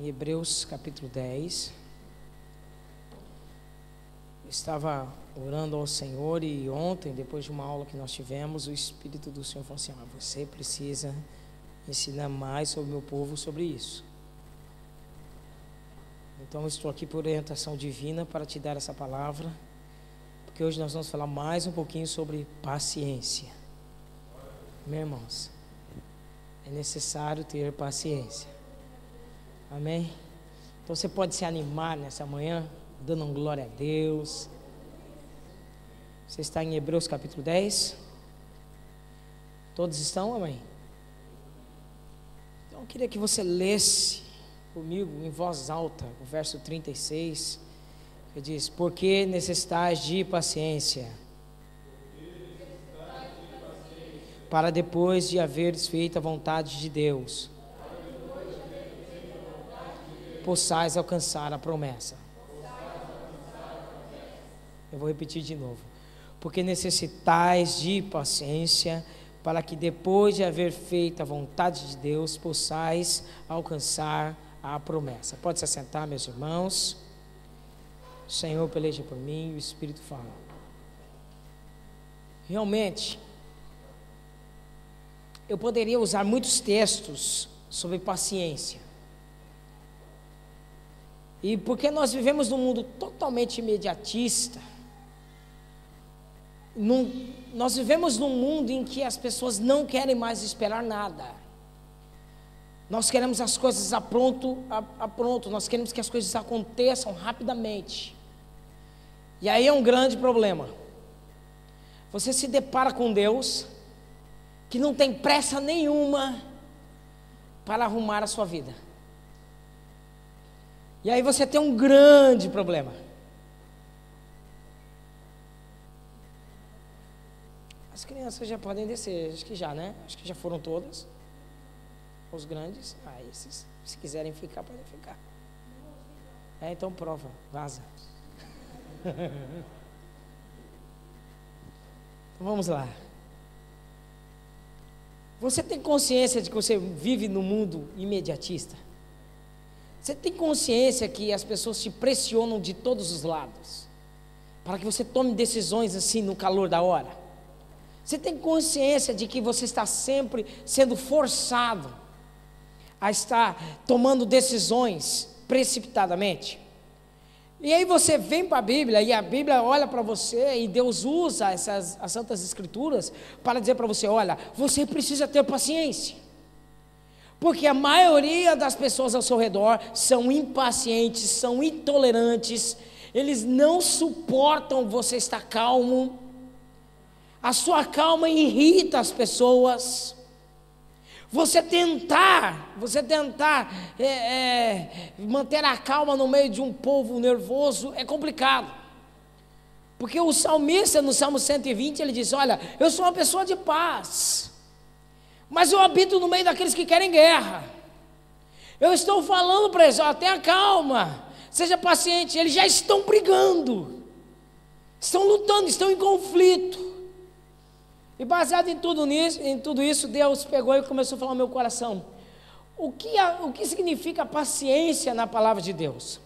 em Hebreus capítulo 10. Eu estava orando ao Senhor e ontem, depois de uma aula que nós tivemos, o Espírito do Senhor falou assim: você precisa ensinar mais sobre o meu povo sobre isso. Então eu estou aqui por orientação divina para te dar essa palavra, porque hoje nós vamos falar mais um pouquinho sobre paciência. Meus irmãos, é necessário ter paciência. Amém? Então você pode se animar nessa manhã, dando glória a Deus. Você está em Hebreus capítulo 10? Todos estão, amém? Então eu queria que você lesse comigo em voz alta o verso 36, que diz: porque necessitais de paciência, para depois de haveres feito a vontade de Deus, possais alcançar a promessa. Eu vou repetir de novo. Porque necessitais de paciência, para que depois de haver feito a vontade de Deus, possais alcançar a promessa. Pode se assentar, meus irmãos. O Senhor peleja por mim e o Espírito fala. Realmente, eu poderia usar muitos textos sobre paciência. E porque nós vivemos num mundo totalmente imediatista, nós vivemos num mundo em que as pessoas não querem mais esperar nada. Nós queremos as coisas a pronto, nós queremos que as coisas aconteçam rapidamente. E aí é um grande problema. Você se depara com Deus, que não tem pressa nenhuma para arrumar a sua vida. E aí você tem um grande problema. As crianças já podem descer, acho que já, né? Acho que já foram todas. Os grandes, esses, se quiserem ficar, podem ficar. Então prova, vaza. Então vamos lá. Você tem consciência de que você vive num mundo imediatista? Você tem consciência que as pessoas te pressionam de todos os lados, para que você tome decisões assim no calor da hora? Você tem consciência de que você está sempre sendo forçado a estar tomando decisões precipitadamente? E aí você vem para a Bíblia, e a Bíblia olha para você, e Deus usa as Santas Escrituras para dizer para você: olha, você precisa ter paciência, porque a maioria das pessoas ao seu redor são impacientes, são intolerantes, eles não suportam você estar calmo. A sua calma irrita as pessoas. Você tentar manter a calma no meio de um povo nervoso é complicado. Porque o salmista, no Salmo 120, ele diz: olha, eu sou uma pessoa de paz, mas eu habito no meio daqueles que querem guerra. Eu estou falando para eles: ó, tenha calma, seja paciente. Eles já estão brigando, estão lutando, estão em conflito. E baseado em tudo isso, Deus pegou e começou a falar no meu coração: o que significa paciência na palavra de Deus?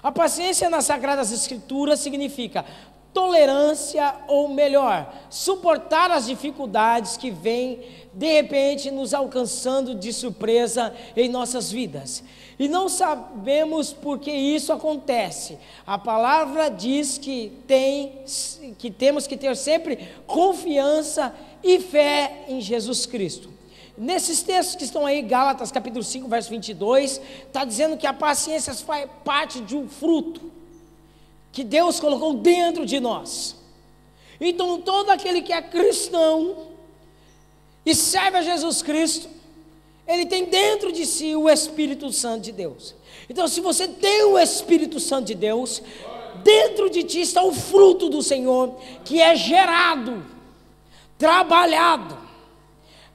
A paciência nas Sagradas Escrituras significa tolerância, ou melhor, suportar as dificuldades que vêm de repente nos alcançando de surpresa em nossas vidas. E não sabemos por que isso acontece. A palavra diz que temos que ter sempre confiança e fé em Jesus Cristo. Nesses textos que estão aí, Gálatas capítulo 5, verso 22, está dizendo que a paciência faz parte de um fruto que Deus colocou dentro de nós. Então todo aquele que é cristão e serve a Jesus Cristo, ele tem dentro de si o Espírito Santo de Deus. Então, se você tem o Espírito Santo de Deus, dentro de ti está o fruto do Senhor, que é gerado, trabalhado,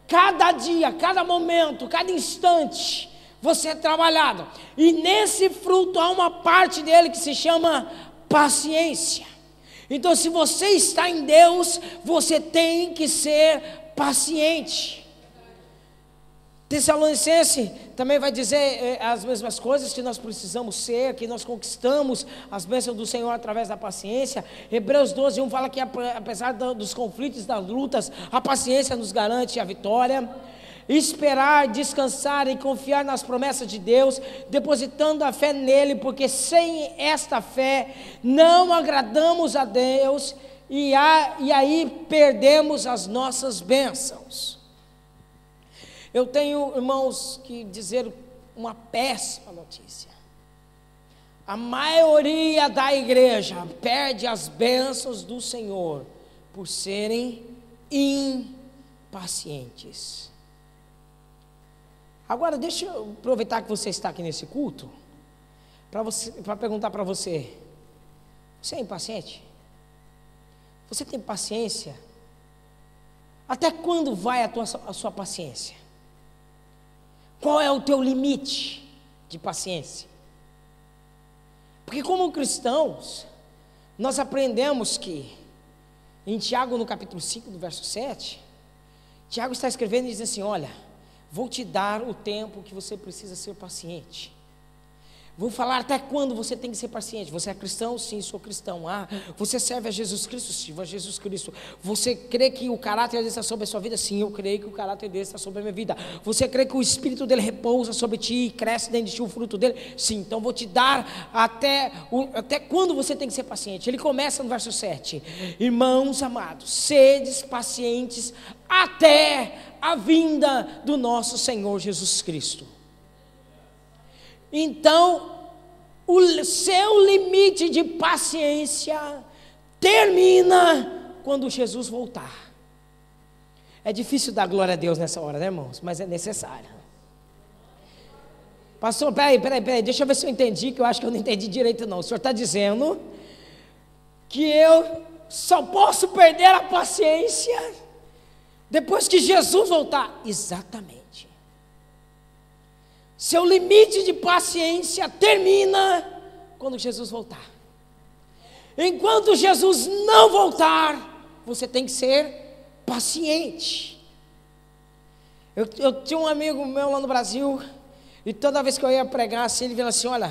cada dia, cada momento, cada instante, você é trabalhado. E nesse fruto há uma parte dele que se chama paciência. Então, se você está em Deus, você tem que ser paciente. Tessalonicenses também vai dizer as mesmas coisas, que nós precisamos ser, que nós conquistamos as bênçãos do Senhor através da paciência. Hebreus 12:1 fala que apesar dos conflitos, das lutas, a paciência nos garante a vitória. Esperar, descansar e confiar nas promessas de Deus, depositando a fé nele, porque sem esta fé não agradamos a Deus e aí perdemos as nossas bênçãos. Eu tenho, irmãos, que dizer uma péssima notícia. A maioria da igreja perde as bênçãos do Senhor por serem impacientes. Agora, deixa eu aproveitar que você está aqui nesse culto, para perguntar para você: você é impaciente? Você tem paciência? Até quando vai a sua paciência? Qual é o teu limite de paciência? Porque como cristãos, nós aprendemos que, em Tiago, no capítulo 5, do verso 7, Tiago está escrevendo e diz assim: olha, vou te dar o tempo que você precisa ser paciente. Vou falar até quando você tem que ser paciente. Você é cristão? Sim, sou cristão. Você serve a Jesus Cristo? Sim, a Jesus Cristo. Você crê que o caráter dele está sobre a sua vida? Sim, eu creio que o caráter dele está sobre a minha vida. Você crê que o Espírito dele repousa sobre ti e cresce dentro de ti o fruto dele? Sim, então vou te dar até quando você tem que ser paciente. Ele começa no verso 7. Irmãos amados, sedes pacientes até a vinda do nosso Senhor Jesus Cristo. Então, o seu limite de paciência termina quando Jesus voltar. É difícil dar glória a Deus nessa hora, né, irmãos? Mas é necessário. Pastor, peraí, deixa eu ver se eu entendi, que eu acho que eu não entendi direito não. O senhor está dizendo que eu só posso perder a paciência depois que Jesus voltar? Exatamente. Seu limite de paciência termina quando Jesus voltar. Enquanto Jesus não voltar, você tem que ser paciente. Eu tinha um amigo meu lá no Brasil, e toda vez que eu ia pregar assim, ele vinha assim: olha,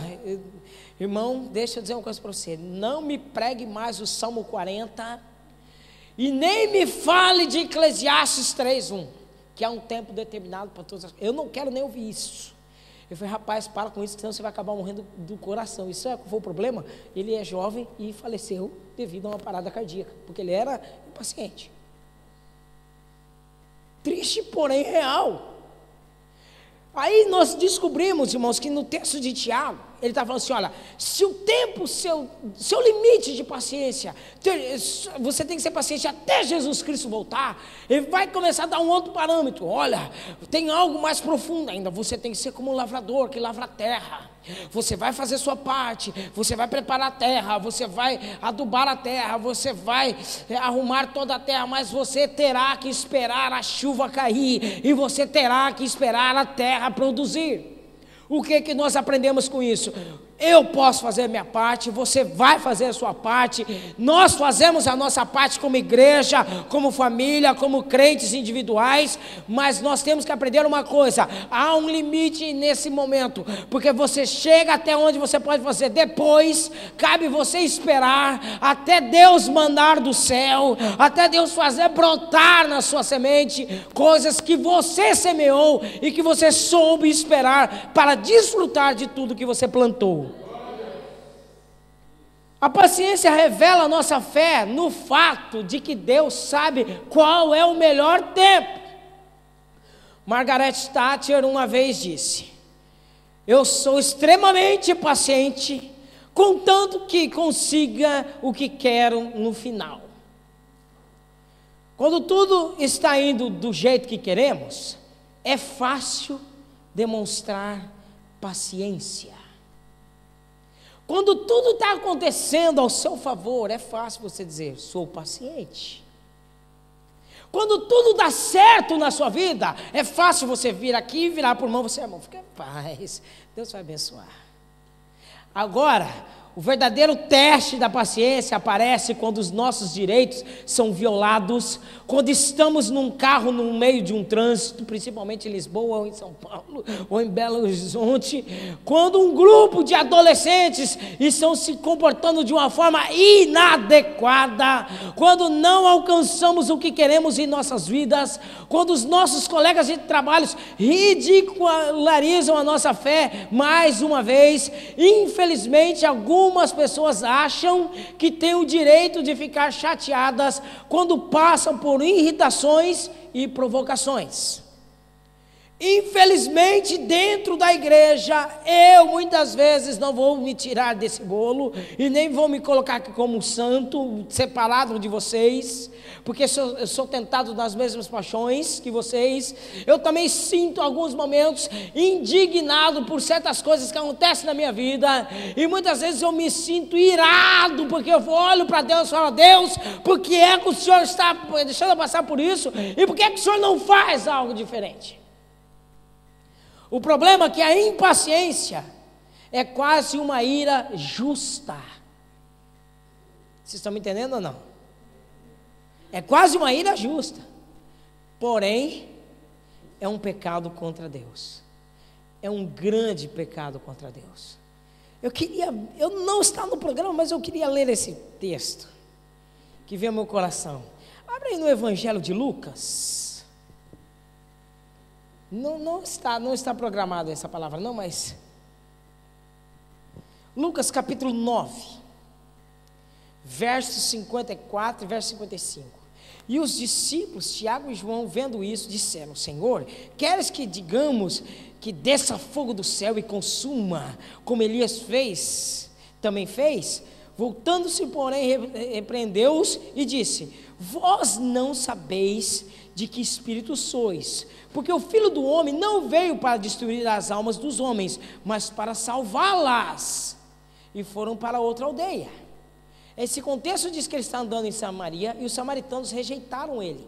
irmão, deixa eu dizer uma coisa para você, não me pregue mais o Salmo 40, e nem me fale de Eclesiastes 3:1, que há um tempo determinado para todas as coisas. Eu não quero nem ouvir isso. Eu falei: rapaz, para com isso, senão você vai acabar morrendo do coração. Isso foi o problema. Ele é jovem e faleceu devido a uma parada cardíaca, porque ele era impaciente. Triste, porém real. Aí nós descobrimos, irmãos, que no texto de Tiago, ele está falando assim: olha, se o tempo, seu limite de paciência, você tem que ser paciente até Jesus Cristo voltar, ele vai começar a dar um outro parâmetro. Olha, tem algo mais profundo ainda, você tem que ser como um lavrador que lavra a terra. Você vai fazer sua parte, você vai preparar a terra, você vai adubar a terra, você vai arrumar toda a terra, mas você terá que esperar a chuva cair, e você terá que esperar a terra produzir. O que nós aprendemos com isso? Eu posso fazer a minha parte, você vai fazer a sua parte, nós fazemos a nossa parte como igreja, como família, como crentes individuais, mas nós temos que aprender uma coisa: há um limite nesse momento, porque você chega até onde você pode fazer, depois cabe você esperar até Deus mandar do céu, até Deus fazer brotar na sua semente coisas que você semeou e que você soube esperar para desfrutar de tudo que você plantou. A paciência revela a nossa fé no fato de que Deus sabe qual é o melhor tempo. Margaret Thatcher uma vez disse: eu sou extremamente paciente, contanto que consiga o que quero no final. Quando tudo está indo do jeito que queremos, é fácil demonstrar paciência. Quando tudo está acontecendo ao seu favor, é fácil você dizer: sou paciente. Quando tudo dá certo na sua vida, é fácil você vir aqui e virar por mão, você: irmão, fica em paz, Deus vai abençoar. Agora, O verdadeiro teste da paciência aparece quando os nossos direitos são violados, quando estamos num carro no meio de um trânsito, principalmente em Lisboa ou em São Paulo ou em Belo Horizonte, quando um grupo de adolescentes estão se comportando de uma forma inadequada, quando não alcançamos o que queremos em nossas vidas, quando os nossos colegas de trabalho ridicularizam a nossa fé mais uma vez. Infelizmente, algumas pessoas acham que têm o direito de ficar chateadas quando passam por irritações e provocações. Infelizmente, dentro da igreja, eu muitas vezes não vou me tirar desse bolo e nem vou me colocar aqui como um santo, separado de vocês, porque eu sou tentado nas mesmas paixões que vocês. Eu também sinto alguns momentos indignado por certas coisas que acontecem na minha vida, e muitas vezes eu me sinto irado, porque eu olho para Deus e falo: Deus, por que é que o Senhor está deixando eu passar por isso? E por que é que o Senhor não faz algo diferente? O problema é que a impaciência é quase uma ira justa. Vocês estão me entendendo ou não? É quase uma ira justa. Porém, é um pecado contra Deus. É um grande pecado contra Deus. Eu não está no programa, mas eu queria ler esse texto que veio ao meu coração. Abre aí no Evangelho de Lucas. Não está programado essa palavra, não, mas Lucas capítulo 9, versos 54 e verso 55. E os discípulos, Tiago e João, vendo isso, disseram: Senhor, queres que digamos que desça fogo do céu e consuma, como Elias também fez? Voltando-se, porém, repreendeu-os e disse: Vós não sabeis de que espírito sois, porque o Filho do Homem não veio para destruir as almas dos homens, mas para salvá-las. E foram para outra aldeia. Esse contexto diz que ele está andando em Samaria, e os samaritanos rejeitaram ele.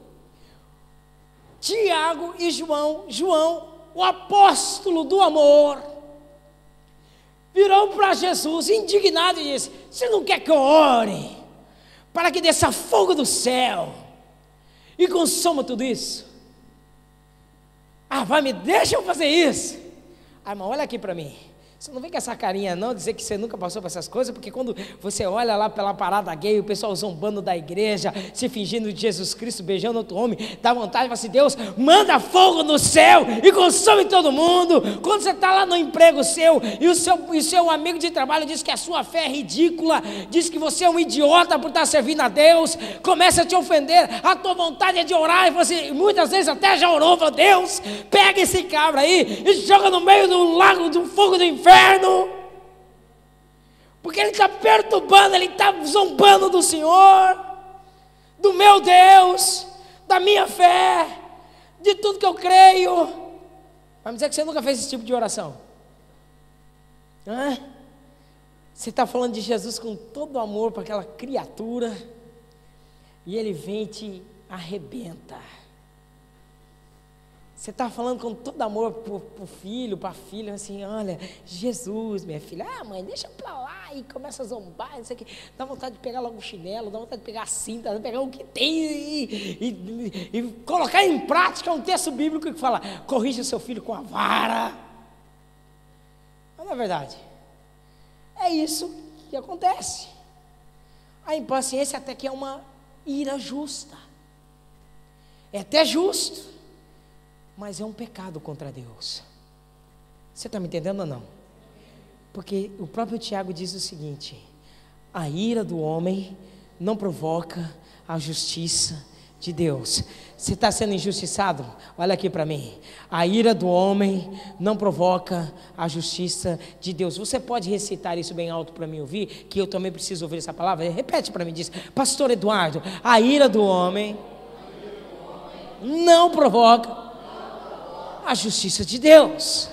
Tiago e João, o apóstolo do amor, virou para Jesus indignado e disse: Você não quer que eu ore para que desça fogo do céu e consuma tudo isso? Deixa eu fazer isso. Irmão, olha aqui para mim. Você não vem com essa carinha não, dizer que você nunca passou por essas coisas, porque quando você olha lá pela parada gay, o pessoal zombando da igreja, se fingindo de Jesus Cristo, beijando outro homem, dá vontade de falar assim: Deus, manda fogo no céu e consome todo mundo. Quando você está lá no emprego seu, e o seu amigo de trabalho diz que a sua fé é ridícula, diz que você é um idiota por estar servindo a Deus, começa a te ofender, a tua vontade é de orar, e você muitas vezes até já orou, fala: Deus, pega esse cabra aí e joga no meio do lago do fogo do inferno, porque ele está perturbando, ele está zombando do Senhor, do meu Deus, da minha fé, de tudo que eu creio. Vai me dizer que você nunca fez esse tipo de oração? Você está falando de Jesus com todo amor para aquela criatura, e ele vem e te arrebenta. Você está falando com todo amor para o filho, para a filha, assim: olha, Jesus, minha filha, mãe, deixa para lá, e começa a zombar, não sei o que, dá vontade de pegar logo o chinelo, dá vontade de pegar a cinta, pegar o que tem e colocar em prática um texto bíblico que fala: corrija seu filho com a vara. Mas não é verdade, é isso que acontece. A impaciência até que é uma ira justa, é até justo, mas é um pecado contra Deus. Você está me entendendo ou não? Porque o próprio Tiago diz o seguinte: a ira do homem não provoca a justiça de Deus. Você está sendo injustiçado? Olha aqui para mim. A ira do homem não provoca a justiça de Deus. Você pode recitar isso bem alto para mim ouvir, que eu também preciso ouvir essa palavra? Repete para mim, diz: Pastor Eduardo, a ira do homem não provoca a justiça de Deus.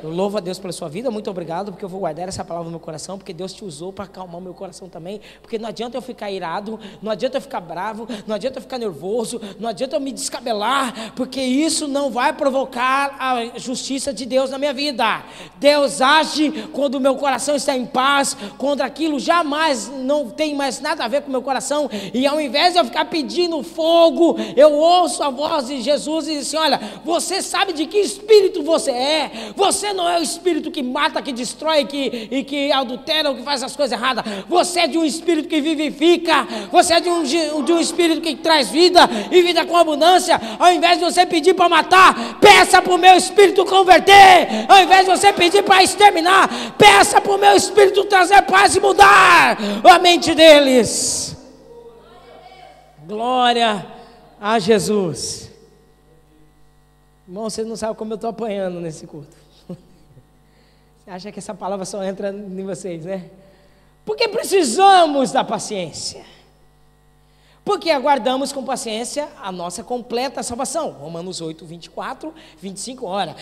Eu louvo a Deus pela sua vida, muito obrigado, porque eu vou guardar essa palavra no meu coração, porque Deus te usou para acalmar o meu coração também, porque não adianta eu ficar irado, não adianta eu ficar bravo, não adianta eu ficar nervoso, não adianta eu me descabelar, porque isso não vai provocar a justiça de Deus na minha vida. Deus age quando o meu coração está em paz, quando aquilo jamais não tem mais nada a ver com o meu coração, e ao invés de eu ficar pedindo fogo, eu ouço a voz de Jesus e diz assim: olha, você sabe de que espírito você é, você não é o espírito que mata, que destrói, que adultera, ou que faz as coisas erradas. Você é de um espírito que vivifica, você é de um espírito que traz vida, e vida com abundância. Ao invés de você pedir para matar, peça para o meu espírito converter. Ao invés de você pedir para exterminar, peça para o meu espírito trazer paz e mudar a mente deles. Glória a Jesus. Irmão, vocês não sabem como eu estou apanhando nesse culto. Você acha que essa palavra só entra em vocês, né? Porque precisamos da paciência. Porque aguardamos com paciência a nossa completa salvação. Romanos 8, 24, 25. Ora,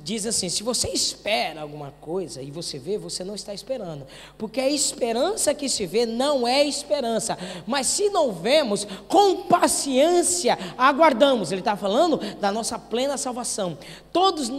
diz assim: se você espera alguma coisa e você vê, você não está esperando. Porque a esperança que se vê não é esperança. Mas se não vemos, com paciência aguardamos. Ele está falando da nossa plena salvação.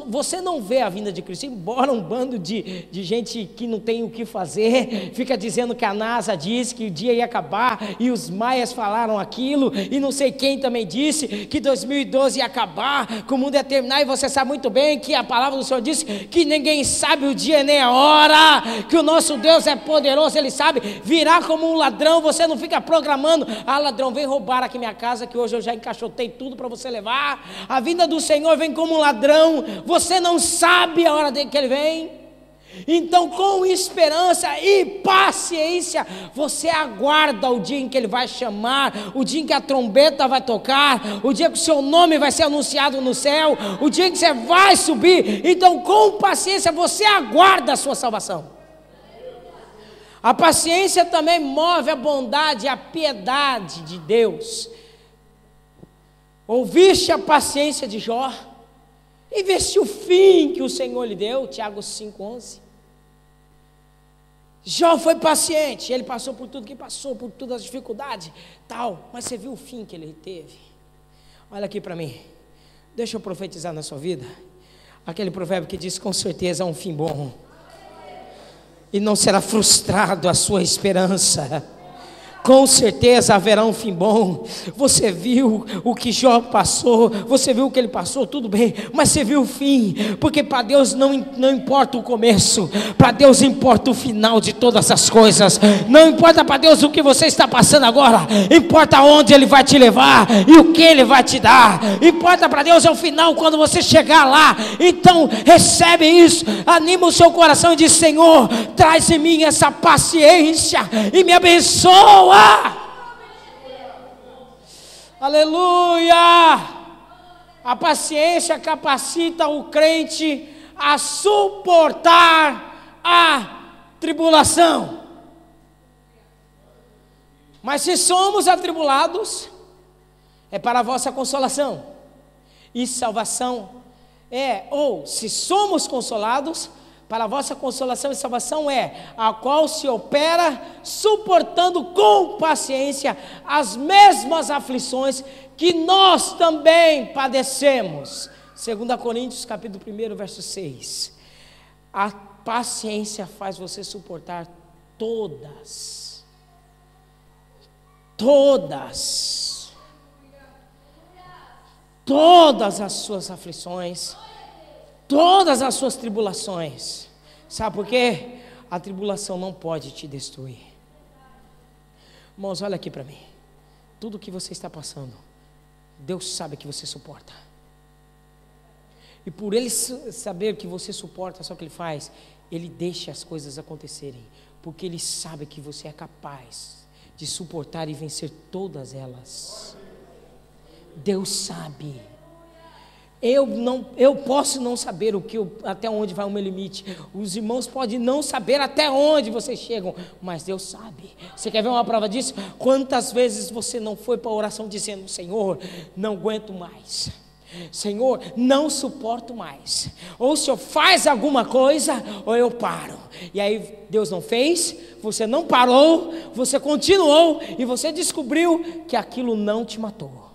Você não vê a vinda de Cristo, embora um bando de gente que não tem o que fazer, fica dizendo que a NASA disse que o dia ia acabar, e os maias falaram aquilo, e não sei quem também disse que 2012 ia acabar, que o mundo ia terminar, e você sabe muito bem que a palavra do Senhor disse que ninguém sabe o dia nem a hora, que o nosso Deus é poderoso, Ele sabe, virá como um ladrão. Você não fica programando: ah, ladrão, vem roubar aqui minha casa, que hoje eu já encaixotei tudo para você levar. A vinda do Senhor vem como um ladrão, você não sabe a hora que Ele vem. Então, com esperança e paciência, você aguarda o dia em que Ele vai chamar, o dia em que a trombeta vai tocar, o dia que o seu nome vai ser anunciado no céu, o dia em que você vai subir. Então, com paciência, você aguarda a sua salvação. A paciência também move a bondade, a piedade de Deus. Ouviste a paciência de Jó? E veste o fim que o Senhor lhe deu. Tiago 5,11. Jó foi paciente, ele passou por tudo que passou, por todas as dificuldades, tal, mas você viu o fim que ele teve? Olha aqui para mim, deixa eu profetizar na sua vida, aquele provérbio que diz: com certeza há um fim bom, e não será frustrado a sua esperança. Com certeza haverá um fim bom. Você viu o que Jó passou, você viu o que ele passou, tudo bem, mas você viu o fim, porque para Deus não importa o começo, para Deus importa o final de todas as coisas. Não importa para Deus o que você está passando agora, importa onde Ele vai te levar e o que Ele vai te dar. Importa para Deus é o final, quando você chegar lá. Então recebe isso, anima o seu coração e diz: Senhor, traz em mim essa paciência e me abençoa. Aleluia! A paciência capacita o crente a suportar a tribulação. Mas se somos atribulados, é para a vossa consolação e salvação. Ou se somos consolados, para a vossa consolação e salvação a qual se opera suportando com paciência as mesmas aflições que nós também padecemos. 2 Coríntios capítulo 1, verso 6. A paciência faz você suportar todas as suas aflições, todas as suas tribulações. Sabe por quê? A tribulação não pode te destruir. Irmãos, olha aqui para mim. Tudo que você está passando, Deus sabe que você suporta. E por Ele saber que você suporta, sabe o que Ele faz? Ele deixa as coisas acontecerem, porque Ele sabe que você é capaz de suportar e vencer todas elas. Deus sabe. Eu posso não saber até onde vai o meu limite. Os irmãos podem não saber até onde vocês chegam, mas Deus sabe. Você quer ver uma prova disso? Quantas vezes você não foi para a oração dizendo: Senhor, não aguento mais, Senhor, não suporto mais. Ou o Senhor faz alguma coisa, ou eu paro. E aí Deus não fez, você não parou, você continuou, e você descobriu que aquilo não te matou.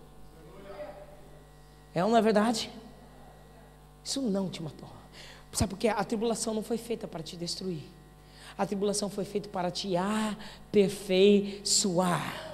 É ou não é verdade? Isso não te matou. Sabe por quê? A tribulação não foi feita para te destruir. A tribulação foi feita para te aperfeiçoar.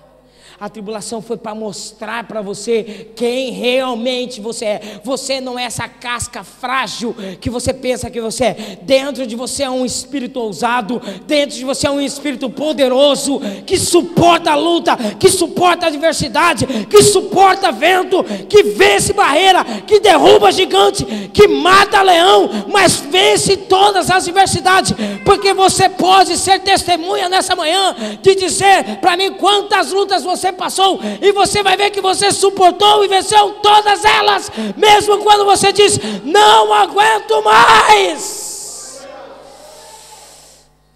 A tribulação foi para mostrar para você quem realmente você é. Você não é essa casca frágil que você pensa que você é. Dentro de você é um espírito ousado. Dentro de você é um espírito poderoso, que suporta a luta, que suporta a adversidade, que suporta vento, que vence barreira, que derruba gigante, que mata leão, mas vence todas as adversidades. Porque você pode ser testemunha nessa manhã de dizer para mim quantas lutas você passou, e você vai ver que você suportou e venceu todas elas, mesmo quando você diz, não aguento mais.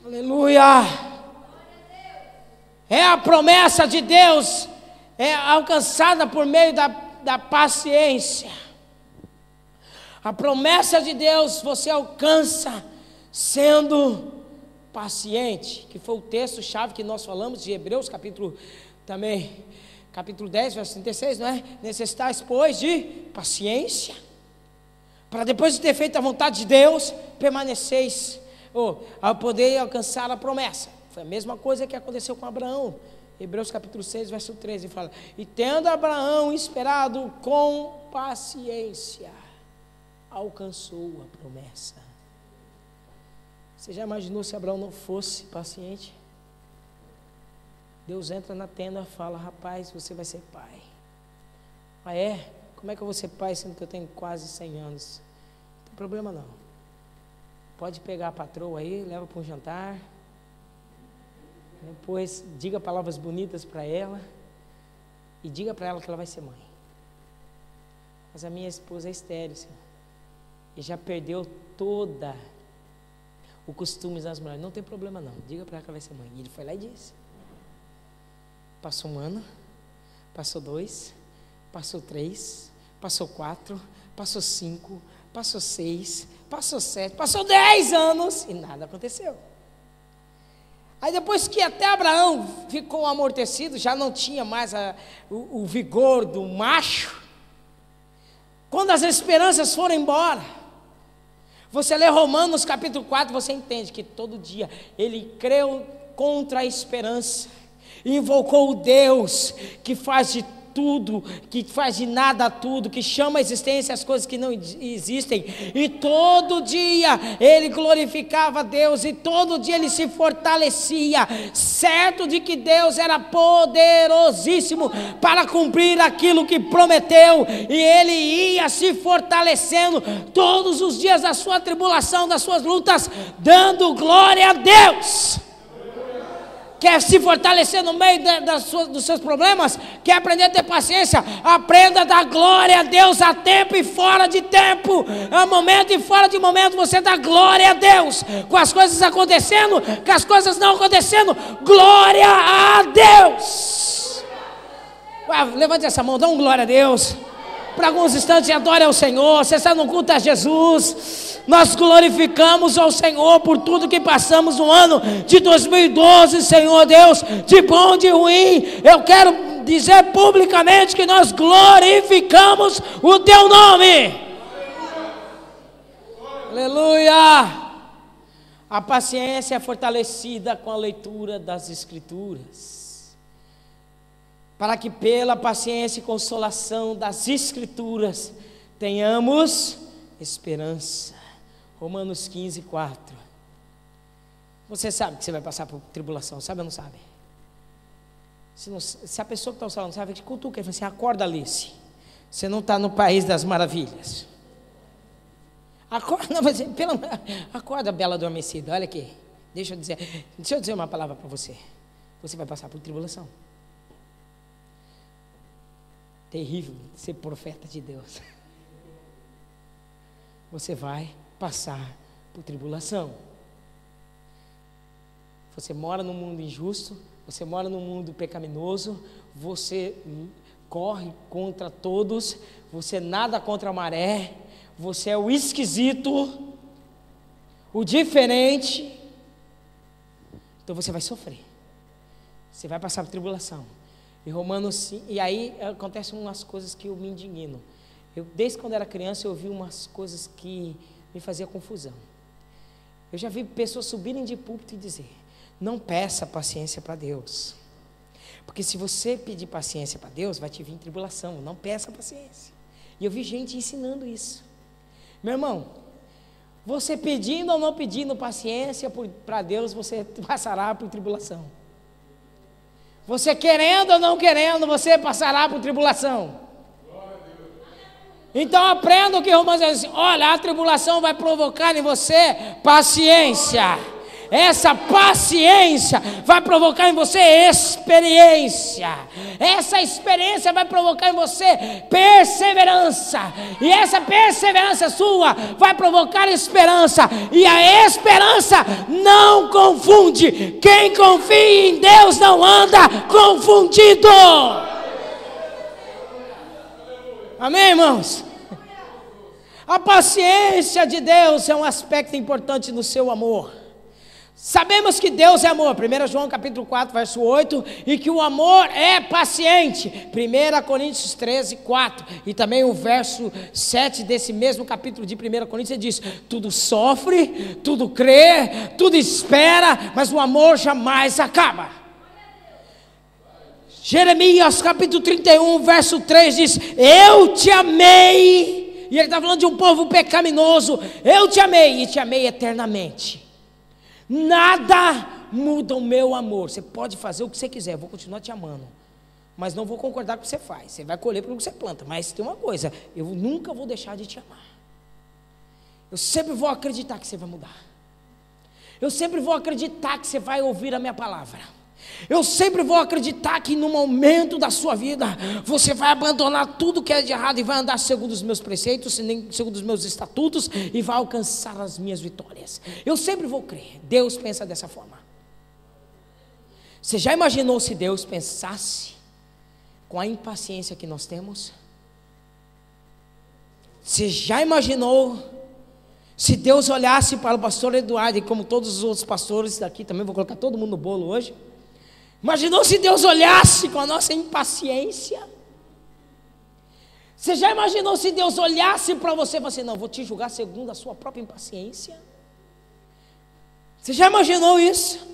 Aleluia. É a promessa de Deus, é alcançada por meio da paciência. A promessa de Deus você alcança sendo paciente, que foi o texto-chave que nós falamos de Hebreus, capítulo 10, verso 36, não é? Necessitais, pois, de paciência, para depois de ter feito a vontade de Deus, permaneceis, ao poder alcançar a promessa. Foi a mesma coisa que aconteceu com Abraão. Hebreus capítulo 6, verso 13, fala, e tendo Abraão esperado com paciência, alcançou a promessa. Você já imaginou se Abraão não fosse paciente? Deus entra na tenda e fala, rapaz, você vai ser pai. Ah é? Como é que eu vou ser pai sendo que eu tenho quase 100 anos? Não tem problema não. Pode pegar a patroa aí, leva para um jantar. Depois diga palavras bonitas para ela. E diga para ela que ela vai ser mãe. Mas a minha esposa é estéril, Senhor. E já perdeu toda o costume das mulheres. Não tem problema não. Diga para ela que ela vai ser mãe. E ele foi lá e disse. Passou 1 ano, passou 2, passou 3, passou 4, passou 5, passou 6, passou 7, passou 10 anos e nada aconteceu. Aí depois que até Abraão ficou amortecido, já não tinha mais o vigor do macho, quando as esperanças foram embora, você lê Romanos capítulo 4, você entende que todo dia ele creu contra a esperança, invocou o Deus que faz de tudo, que faz de nada tudo, que chama a existência as coisas que não existem, e todo dia ele glorificava a Deus, e todo dia ele se fortalecia, certo de que Deus era poderosíssimo para cumprir aquilo que prometeu, e ele ia se fortalecendo todos os dias da sua tribulação, das suas lutas, dando glória a Deus. Quer se fortalecer no meio dos seus problemas? Quer aprender a ter paciência? Aprenda a dar glória a Deus a tempo e fora de tempo. A momento e fora de momento você dá glória a Deus. Com as coisas acontecendo, com as coisas não acontecendo, glória a Deus. Levante essa mão, dá um glória a Deus. Por alguns instantes adore ao Senhor. Você está no culto a Jesus. Nós glorificamos ao Senhor por tudo que passamos no ano de 2012, Senhor Deus, de bom, de ruim. Eu quero dizer publicamente que nós glorificamos o Teu nome. Aleluia! A paciência é fortalecida com a leitura das Escrituras, para que pela paciência e consolação das Escrituras tenhamos esperança. Romanos 15, 4. Você sabe que você vai passar por tribulação, sabe ou não sabe? Se a pessoa que está ao salão não sabe, te cutuca e fala assim, acorda, Alice, você não está no país das maravilhas. Acorda, acorda, bela adormecida, olha aqui, deixa eu dizer uma palavra para você. Você vai passar por tribulação. Terrível ser profeta de Deus. Você vai passar por tribulação. Você mora num mundo injusto, você mora num mundo pecaminoso, você corre contra todos, você nada contra a maré, você é o esquisito, o diferente, então você vai sofrer, você vai passar por tribulação. E Romanos 5, e aí acontecem umas coisas que eu me indigno. Desde quando era criança, eu vi umas coisas que me faziam confusão. Eu já vi pessoas subirem de púlpito e dizer: não peça paciência para Deus, porque se você pedir paciência para Deus, vai te vir tribulação. Não peça paciência. E eu vi gente ensinando isso. Meu irmão, você pedindo ou não pedindo paciência para Deus, você passará por tribulação. Você querendo ou não querendo, você passará por tribulação. Então aprenda o que Romanos diz assim: olha, a tribulação vai provocar em você paciência. Essa paciência vai provocar em você experiência. Essa experiência vai provocar em você perseverança. E essa perseverança sua vai provocar esperança. E a esperança não confunde. Quem confia em Deus não anda confundido. Amém, irmãos? A paciência de Deus é um aspecto importante no seu amor. Sabemos que Deus é amor, 1 João capítulo 4, verso 8, e que o amor é paciente, 1 Coríntios 13, 4, e também o verso 7 desse mesmo capítulo de 1 Coríntios diz: tudo sofre, tudo crê, tudo espera, mas o amor jamais acaba. Jeremias capítulo 31, verso 3 diz: eu te amei, e ele está falando de um povo pecaminoso, eu te amei e te amei eternamente. Nada muda o meu amor. Você pode fazer o que você quiser, eu vou continuar te amando, mas não vou concordar com o que você faz. Você vai colher pelo que você planta. Mas tem uma coisa: eu nunca vou deixar de te amar. Eu sempre vou acreditar que você vai mudar. Eu sempre vou acreditar que você vai ouvir a minha palavra. Eu sempre vou acreditar que no momento da sua vida você vai abandonar tudo que é de errado e vai andar segundo os meus preceitos, segundo os meus estatutos, e vai alcançar as minhas vitórias. Eu sempre vou crer. Deus pensa dessa forma. Você já imaginou se Deus pensasse com a impaciência que nós temos? Você já imaginou se Deus olhasse para o pastor Eduardo, e como todos os outros pastores daqui, também vou colocar todo mundo no bolo hoje. Imaginou se Deus olhasse com a nossa impaciência? Você já imaginou se Deus olhasse para você e falasse: não, vou te julgar segundo a sua própria impaciência? Você já imaginou isso?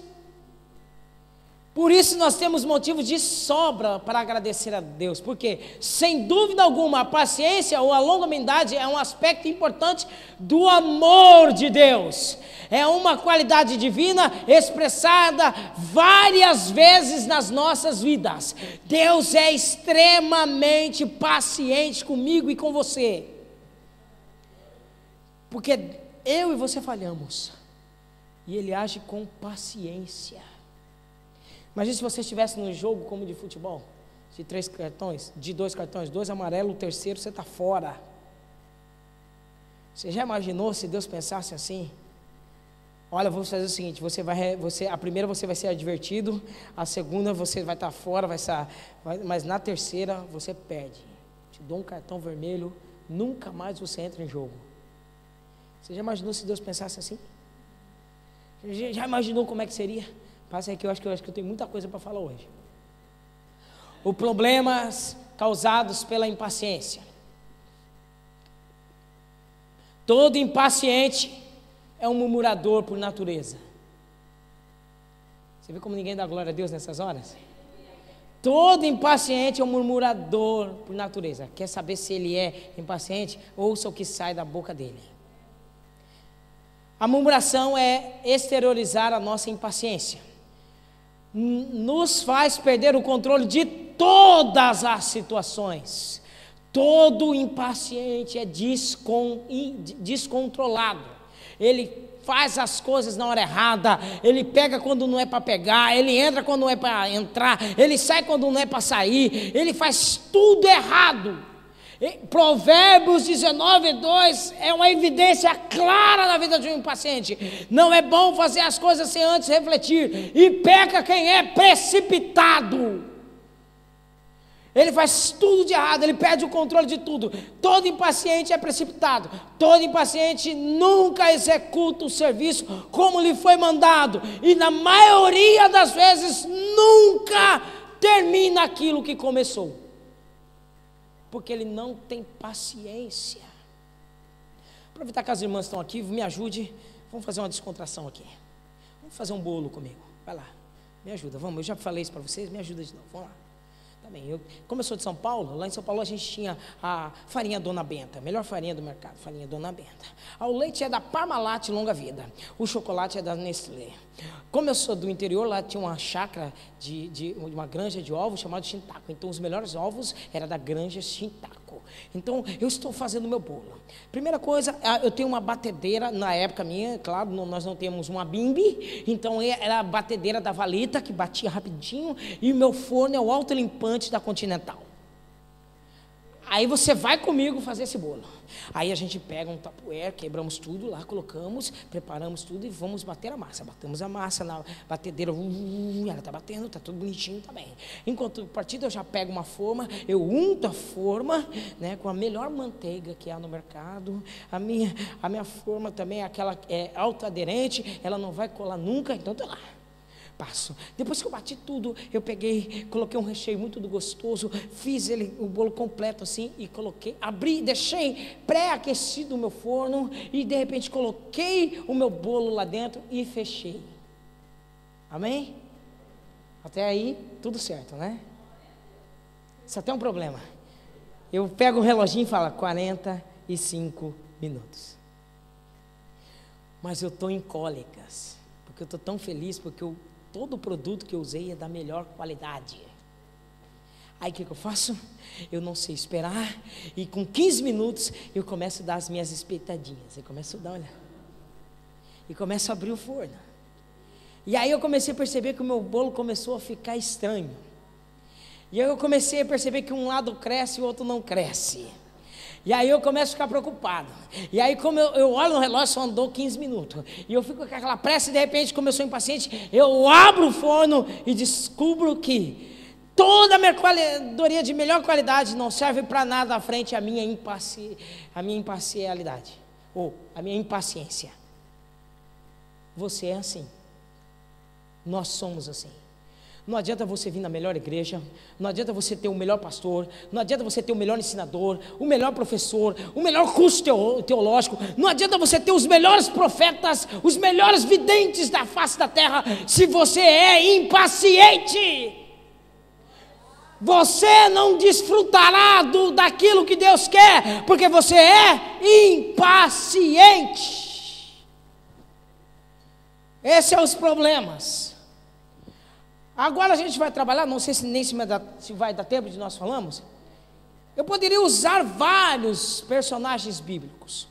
Por isso nós temos motivos de sobra para agradecer a Deus, porque sem dúvida alguma a paciência ou a longanimidade é um aspecto importante do amor de Deus. É uma qualidade divina expressada várias vezes nas nossas vidas. Deus é extremamente paciente comigo e com você, porque eu e você falhamos, e Ele age com paciência. Imagina se você estivesse num jogo como de futebol, de 3 cartões, de 2 cartões, 2 amarelos, o terceiro você está fora. Você já imaginou se Deus pensasse assim? Olha, vamos fazer o seguinte: a primeira você vai ser advertido, a segunda você vai estar fora, mas na terceira você perde. Te dou um cartão vermelho, nunca mais você entra em jogo. Você já imaginou se Deus pensasse assim? Já imaginou como é que seria? Passa aí que eu acho que eu tenho muita coisa para falar hoje. Os problemas causados pela impaciência. Todo impaciente é um murmurador por natureza. Você vê como ninguém dá glória a Deus nessas horas? Todo impaciente é um murmurador por natureza. Quer saber se ele é impaciente? Ouça o que sai da boca dele. A murmuração é exteriorizar a nossa impaciência. Nos faz perder o controle de todas as situações. Todo impaciente é descontrolado. Ele faz as coisas na hora errada, ele pega quando não é para pegar, ele entra quando não é para entrar, ele sai quando não é para sair, ele faz tudo errado. Provérbios 19:2 é uma evidência clara na vida de um impaciente. Não é bom fazer as coisas sem antes refletir, e peca quem é precipitado. Ele faz tudo de errado, ele perde o controle de tudo. Todo impaciente é precipitado. Todo impaciente nunca executa o serviço como lhe foi mandado. E na maioria das vezes nunca termina aquilo que começou. Porque ele não tem paciência. Aproveitar que as irmãs estão aqui, me ajude. Vamos fazer uma descontração aqui. Vamos fazer um bolo comigo. Vai lá, me ajuda, vamos. Eu já falei isso para vocês, me ajuda de novo. Vamos lá. Também, como eu sou de São Paulo, lá em São Paulo a gente tinha a farinha Dona Benta, melhor farinha do mercado, farinha Dona Benta. O leite é da Parmalat Longa Vida, o chocolate é da Nestlé. Como eu sou do interior, lá tinha uma chácara de uma granja de ovos chamada Chintaco. Então os melhores ovos eram da granja Chintaco. Então eu estou fazendo meu bolo. Primeira coisa, eu tenho uma batedeira, na época minha, claro, nós não temos uma bimbi, então era a batedeira da Valita, que batia rapidinho, e o meu forno é o autolimpante da Continental. Aí você vai comigo fazer esse bolo. Aí a gente pega um tapuér, quebramos tudo lá, colocamos, preparamos tudo e vamos bater a massa. Batemos a massa na batedeira, ela está batendo, está tudo bonitinho também. Enquanto partida eu já pego uma forma, eu unto a forma, né, com a melhor manteiga que há no mercado. A minha forma também é aquela autoaderente, ela não vai colar nunca, então tá lá. Passo. Depois que eu bati tudo, eu peguei, coloquei um recheio muito gostoso, fiz o bolo completo assim e coloquei, abri, deixei pré-aquecido o meu forno e de repente coloquei o meu bolo lá dentro e fechei. Amém? Até aí, tudo certo, né? Só tem um problema. Eu pego o reloginho e falo 45 minutos. Mas eu estou em cólicas, porque eu estou tão feliz, porque todo o produto que eu usei é da melhor qualidade. Aí o que eu faço? Eu não sei esperar, e com 15 minutos eu começo a dar as minhas espetadinhas. Eu começo a dar, olha, e começo a abrir o forno. E aí eu comecei a perceber que o meu bolo começou a ficar estranho. E aí eu comecei a perceber que um lado cresce e o outro não cresce. E aí eu começo a ficar preocupado. E aí como eu olho no relógio, só andou 15 minutos. E eu fico com aquela pressa e de repente, como eu sou impaciente, eu abro o forno e descubro que toda a mercadoria de melhor qualidade não serve para nada à frente à minha imparcialidade. Ou a minha impaciência. Você é assim. Nós somos assim. Não adianta você vir na melhor igreja, não adianta você ter o melhor pastor, não adianta você ter o melhor ensinador, o melhor professor, o melhor curso teológico, não adianta você ter os melhores profetas, os melhores videntes da face da terra, se você é impaciente. Você não desfrutará daquilo que Deus quer, porque você é impaciente. Esses são os problemas. Agora a gente vai trabalhar, não sei se vai dar tempo de nós falamos. Eu poderia usar vários personagens bíblicos.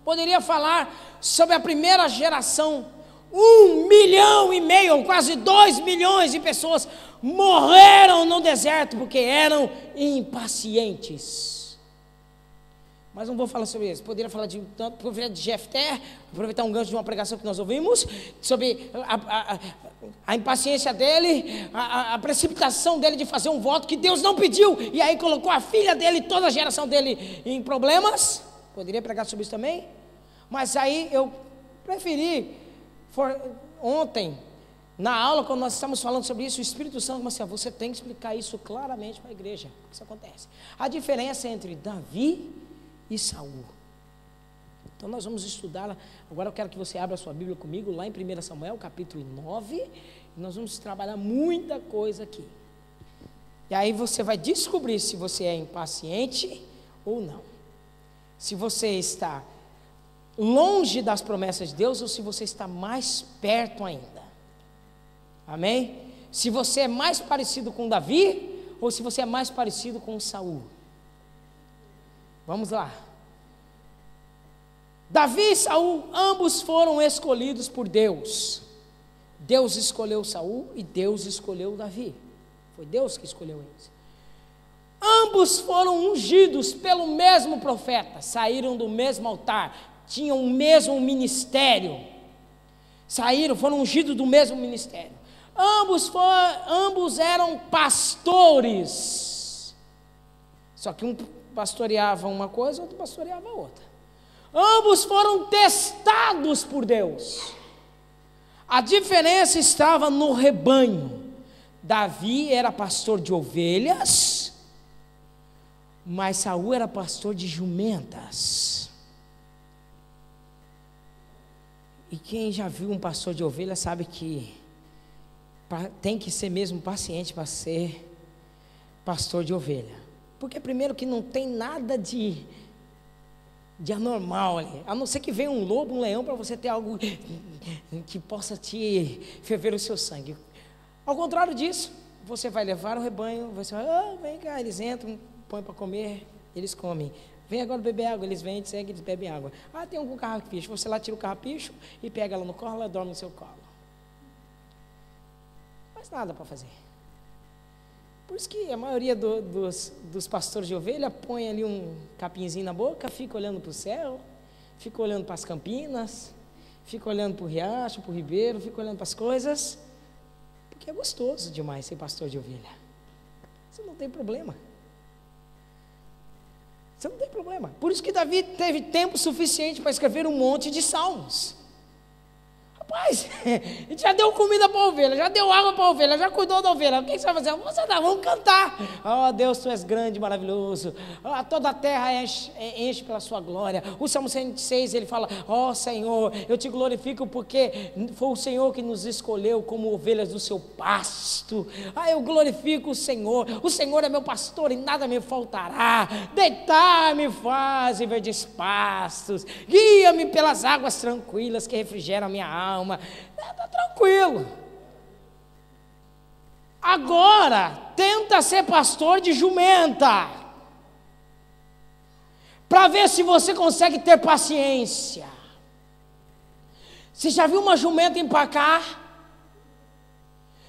Poderia falar sobre a primeira geração. 1,5 milhão, quase 2 milhões de pessoas morreram no deserto porque eram impacientes. Mas não vou falar sobre isso. Poderia falar de Jefté, aproveitar um gancho de uma pregação que nós ouvimos, sobre a impaciência dele, a precipitação dele de fazer um voto que Deus não pediu, e aí colocou a filha dele, toda a geração dele em problemas. Poderia pregar sobre isso também. Mas aí eu preferi, ontem, na aula, quando nós estamos falando sobre isso, o Espírito Santo disse assim: você tem que explicar isso claramente para a igreja. O que isso acontece? A diferença entre Davi e Saul. Então nós vamos estudar. Agora eu quero que você abra a sua Bíblia comigo lá em 1 Samuel capítulo 9, e nós vamos trabalhar muita coisa aqui. E aí você vai descobrir se você é impaciente ou não, se você está longe das promessas de Deus ou se você está mais perto ainda. Amém? Se você é mais parecido com Davi ou se você é mais parecido com Saul. Vamos lá. Davi e Saul, ambos foram escolhidos por Deus. Deus escolheu Saul e Deus escolheu Davi. Foi Deus que escolheu eles. Ambos foram ungidos pelo mesmo profeta, saíram do mesmo altar, tinham o mesmo ministério. Foram ungidos do mesmo ministério. Ambos eram pastores. Só que um pastoreava uma coisa, outro pastoreava outra. Ambos foram testados por Deus. A diferença estava no rebanho. Davi era pastor de ovelhas, mas Saul era pastor de jumentas. E quem já viu um pastor de ovelhas sabe que tem que ser mesmo paciente para ser pastor de ovelha. Porque primeiro que não tem nada de anormal ali, a não ser que venha um lobo, um leão, para você ter algo que possa te ferver o seu sangue. Ao contrário disso, você vai levar o rebanho, você vai, vem cá, eles entram, põem para comer, eles comem. Vem agora beber água, eles vêm, seguem, eles bebem água. Tem um carrapicho, você lá tira o carrapicho e pega ela no colo, ela dorme no seu colo. Não faz nada para fazer. Por isso que a maioria dos pastores de ovelha põe ali um capinzinho na boca, fica olhando para o céu, fica olhando para as campinas, fica olhando para o riacho, para o ribeiro, fica olhando para as coisas, porque é gostoso demais ser pastor de ovelha. Você não tem problema. Você não tem problema. Por isso que Davi teve tempo suficiente para escrever um monte de salmos. Rapaz, a gente já deu comida para a ovelha, já deu água para a ovelha, já cuidou da ovelha. O que você vai fazer? Vamos cantar. Deus, tu és grande, maravilhoso. Toda a terra enche pela sua glória. O Salmo 106, ele fala: Senhor, eu te glorifico porque foi o Senhor que nos escolheu como ovelhas do seu pasto. Eu glorifico o Senhor é meu pastor e nada me faltará. Deitar-me faz em verdes pastos, guia-me pelas águas tranquilas que refrigeram a minha alma. Está tranquilo. Agora tenta ser pastor de jumenta, para ver se você consegue ter paciência. Você já viu uma jumenta empacar?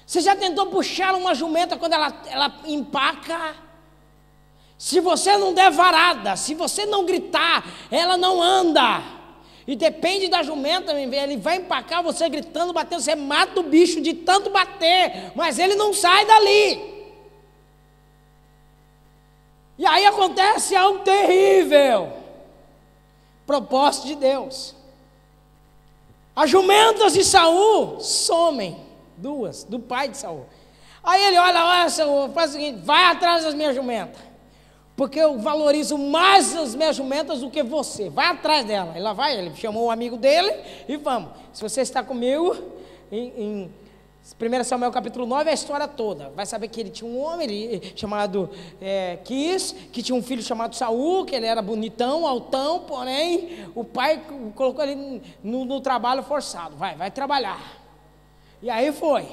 Você já tentou puxar uma jumenta quando ela empaca? Se você não der varada, se você não gritar, ela não anda. E depende da jumenta, ele vai empacar você gritando, batendo, você mata o bicho de tanto bater, mas ele não sai dali. E aí acontece algo terrível. Propósito de Deus. As jumentas de Saul somem, duas, do pai de Saul. Aí ele olha, Saul, faz o seguinte: vai atrás das minhas jumentas, porque eu valorizo mais as minhas jumentas do que você. Vai atrás dela. Ele chamou um amigo dele e vamos. Se você está comigo, em 1 Samuel capítulo 9, a história toda. Vai saber que ele tinha um homem chamado Quis, que tinha um filho chamado Saul, que ele era bonitão, altão, porém o pai colocou ele no trabalho forçado. Vai trabalhar. E aí foi.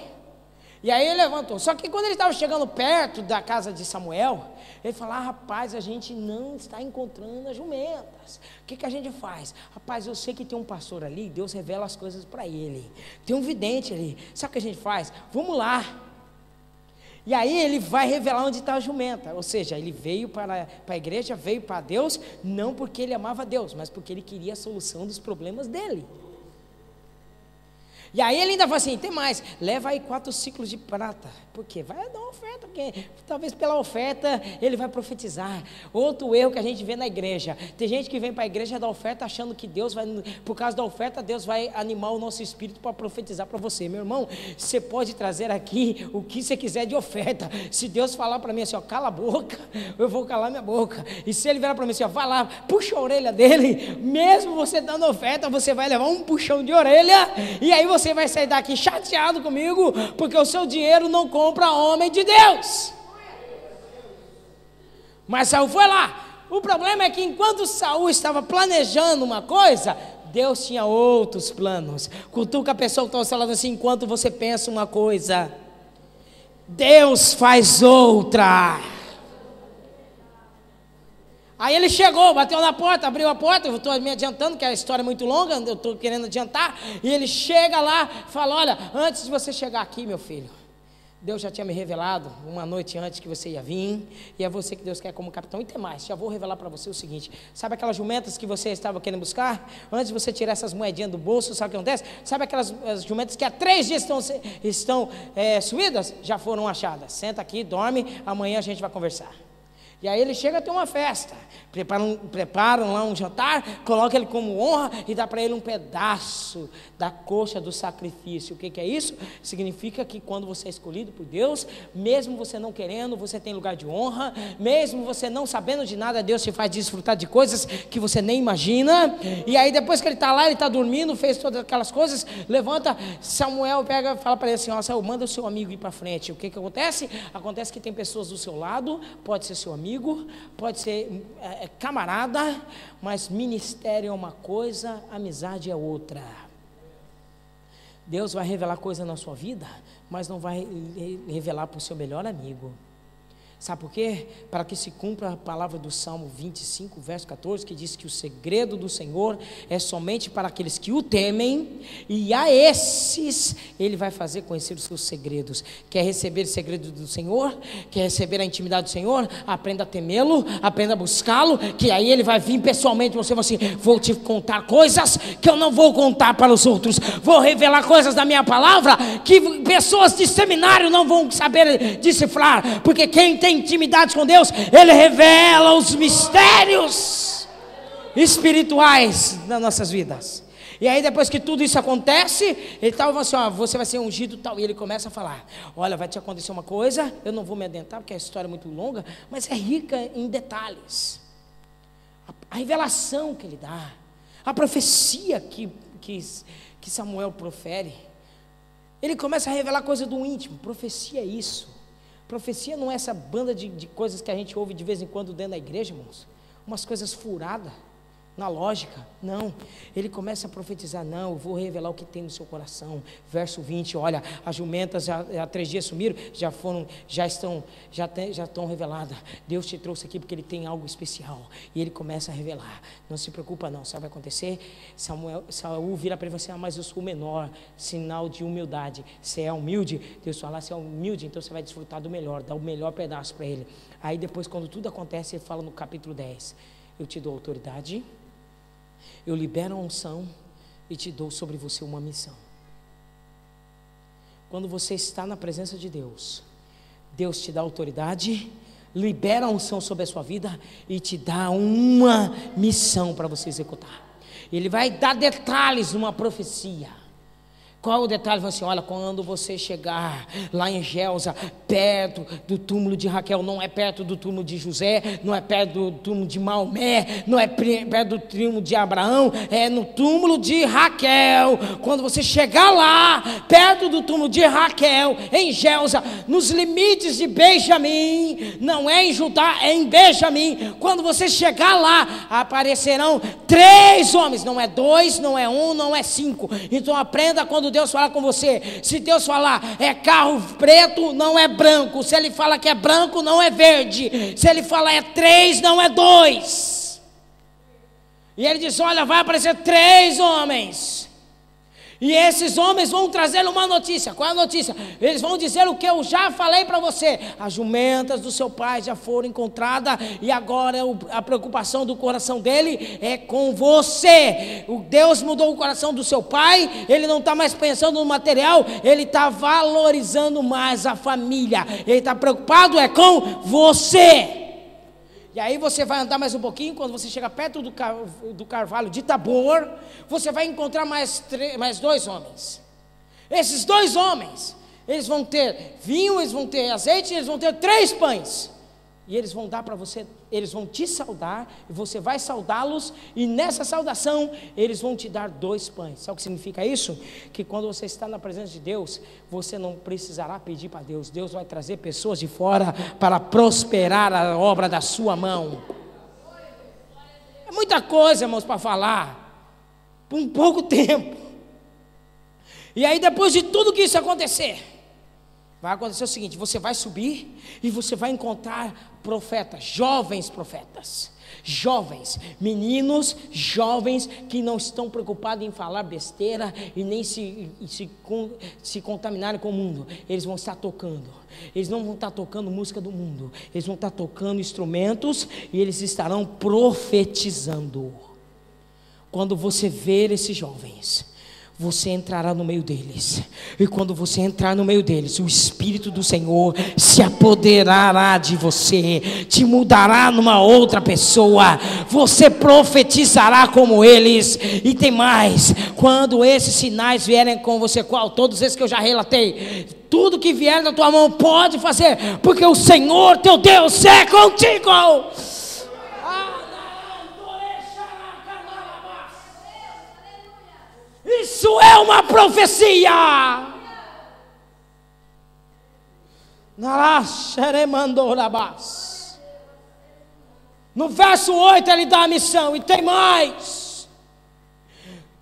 E aí ele levantou. Só que quando ele estava chegando perto da casa de Samuel, ele falou: rapaz, a gente não está encontrando as jumentas. O que a gente faz? Rapaz, eu sei que tem um pastor ali, Deus revela as coisas para ele. Tem um vidente ali. Sabe o que a gente faz? Vamos lá. E aí ele vai revelar onde está a jumenta. Ou seja, ele veio para a igreja, veio para Deus, não porque ele amava Deus, mas porque ele queria a solução dos problemas dele. E aí ele ainda fala assim: tem mais, leva aí 4 ciclos de prata, porque vai dar uma oferta, porque talvez pela oferta ele vai profetizar. Outro erro que a gente vê na igreja, tem gente que vem para a igreja dar oferta achando que Deus vai, por causa da oferta, Deus vai animar o nosso espírito para profetizar para você. Meu irmão, você pode trazer aqui o que você quiser de oferta. Se Deus falar para mim assim, cala a boca, eu vou calar minha boca. E se ele virar para mim assim, vai lá, puxa a orelha dele, mesmo você dando oferta, você vai levar um puxão de orelha, e aí você vai sair daqui chateado comigo, porque o seu dinheiro não compra homem de Deus. Mas Saul foi lá. O problema é que enquanto Saul estava planejando uma coisa, Deus tinha outros planos. Cutuca a pessoa que está falando assim: enquanto você pensa uma coisa, Deus faz outra. Aí ele chegou, bateu na porta, abriu a porta. Eu estou me adiantando, que a história é muito longa, eu estou querendo adiantar. E ele chega lá, fala: olha, antes de você chegar aqui, meu filho, Deus já tinha me revelado uma noite antes que você ia vir, e é você que Deus quer como capitão. E tem mais, já vou revelar para você o seguinte: sabe aquelas jumentas que você estava querendo buscar? Antes de você tirar essas moedinhas do bolso, sabe o que acontece? Sabe aquelas jumentas que há 3 dias estão sumidas? Já foram achadas. Senta aqui, dorme, amanhã a gente vai conversar. E aí ele chega a ter uma festa, preparam lá um jantar, colocam ele como honra e dá para ele um pedaço da coxa do sacrifício. O que é isso? Significa que quando você é escolhido por Deus, mesmo você não querendo, você tem lugar de honra, mesmo você não sabendo de nada, Deus te faz desfrutar de coisas que você nem imagina. E aí depois que ele está lá, ele está dormindo, fez todas aquelas coisas, levanta, Samuel pega e fala para ele assim: ó, Saul, manda o seu amigo ir para frente. O que acontece? Acontece que tem pessoas do seu lado, pode ser seu amigo, pode ser camarada, mas ministério é uma coisa, amizade é outra. Deus vai revelar coisa na sua vida, mas não vai revelar para o seu melhor amigo. Sabe por quê? Para que se cumpra a palavra do Salmo 25, verso 14, que diz que o segredo do Senhor é somente para aqueles que o temem, e a esses Ele vai fazer conhecer os seus segredos. Quer receber o segredo do Senhor? Quer receber a intimidade do Senhor? Aprenda a temê-lo, aprenda a buscá-lo, que aí Ele vai vir pessoalmente para você e falar assim: vou te contar coisas que eu não vou contar para os outros, vou revelar coisas da minha palavra que pessoas de seminário não vão saber decifrar, porque quem tem intimidade com Deus, Ele revela os mistérios espirituais das nossas vidas. E aí depois que tudo isso acontece, ele estava assim: ó, você vai ser ungido tal. E ele começa a falar: olha, vai te acontecer uma coisa, eu não vou me adentrar porque a história é muito longa, mas é rica em detalhes. A revelação que ele dá, a profecia que Samuel profere, ele começa a revelar coisa do íntimo. Profecia é isso. Profecia não é essa banda de coisas que a gente ouve de vez em quando dentro da igreja, irmãos. Umas coisas furadas na lógica. Não, ele começa a profetizar: não, eu vou revelar o que tem no seu coração. Verso 20, olha, as jumentas já há 3 dias sumiram, já estão reveladas. Deus te trouxe aqui porque Ele tem algo especial. E ele começa a revelar. Não se preocupa não, sabe o que vai acontecer? Saul vira para ele e fala assim: mas eu sou o menor, sinal de humildade. Você é humilde? Deus fala: você é humilde, então você vai desfrutar do melhor, dá o melhor pedaço para ele. Aí depois, quando tudo acontece, ele fala no capítulo 10, eu te dou autoridade, eu libero a unção e te dou sobre você uma missão. Quando você está na presença de Deus, Deus te dá autoridade, libera a unção sobre a sua vida e te dá uma missão para você executar. Ele vai dar detalhes numa profecia. Qual é o detalhe? Assim: olha, quando você chegar lá em Gelsa, perto do túmulo de Raquel, não é perto do túmulo de José, não é perto do túmulo de Maomé, não é perto do túmulo de Abraão, é no túmulo de Raquel. Quando você chegar lá, perto do túmulo de Raquel, em Gelsa, nos limites de Benjamim, não é em Judá, é em Benjamim. Quando você chegar lá, aparecerão 3 homens, não é 2, não é 1, não é 5. Então aprenda quando Deus falar com você. Se Deus falar é carro preto, não é branco. Se Ele fala que é branco, não é verde. Se Ele falar é 3, não é 2. E Ele diz: olha, vai aparecer 3 homens. E esses homens vão trazer uma notícia. Qual é a notícia? Eles vão dizer o que eu já falei para você: as jumentas do seu pai já foram encontradas, e agora a preocupação do coração dele é com você. O Deus mudou o coração do seu pai. Ele não está mais pensando no material, ele está valorizando mais a família. Ele está preocupado com você. E aí você vai andar mais um pouquinho, quando você chega perto do carvalho de Tabor, você vai encontrar mais 2 homens. Esses 2 homens, eles vão ter vinho, eles vão ter azeite, eles vão ter 3 pães. E eles vão dar para você, eles vão te saudar, e você vai saudá-los, e nessa saudação, eles vão te dar 2 pães. Sabe o que significa isso? Que quando você está na presença de Deus, você não precisará pedir para Deus. Deus vai trazer pessoas de fora para prosperar a obra da sua mão. É muita coisa, irmãos, para falar, por um pouco tempo. E aí depois de tudo que isso acontecer, vai acontecer o seguinte: você vai subir e você vai encontrar profetas, jovens profetas, jovens, meninos jovens que não estão preocupados em falar besteira e nem se contaminarem com o mundo. Eles vão estar tocando, eles não vão estar tocando música do mundo, eles vão estar tocando instrumentos e eles estarão profetizando. Quando você ver esses jovens, você entrará no meio deles, e quando você entrar no meio deles, o Espírito do Senhor se apoderará de você, te mudará numa outra pessoa, você profetizará como eles. E tem mais, quando esses sinais vierem com você, qual? Todos esses que eu já relatei, tudo que vier da tua mão pode fazer, porque o Senhor teu Deus é contigo. Isso é uma profecia. No verso 8 ele dá a missão, e tem mais: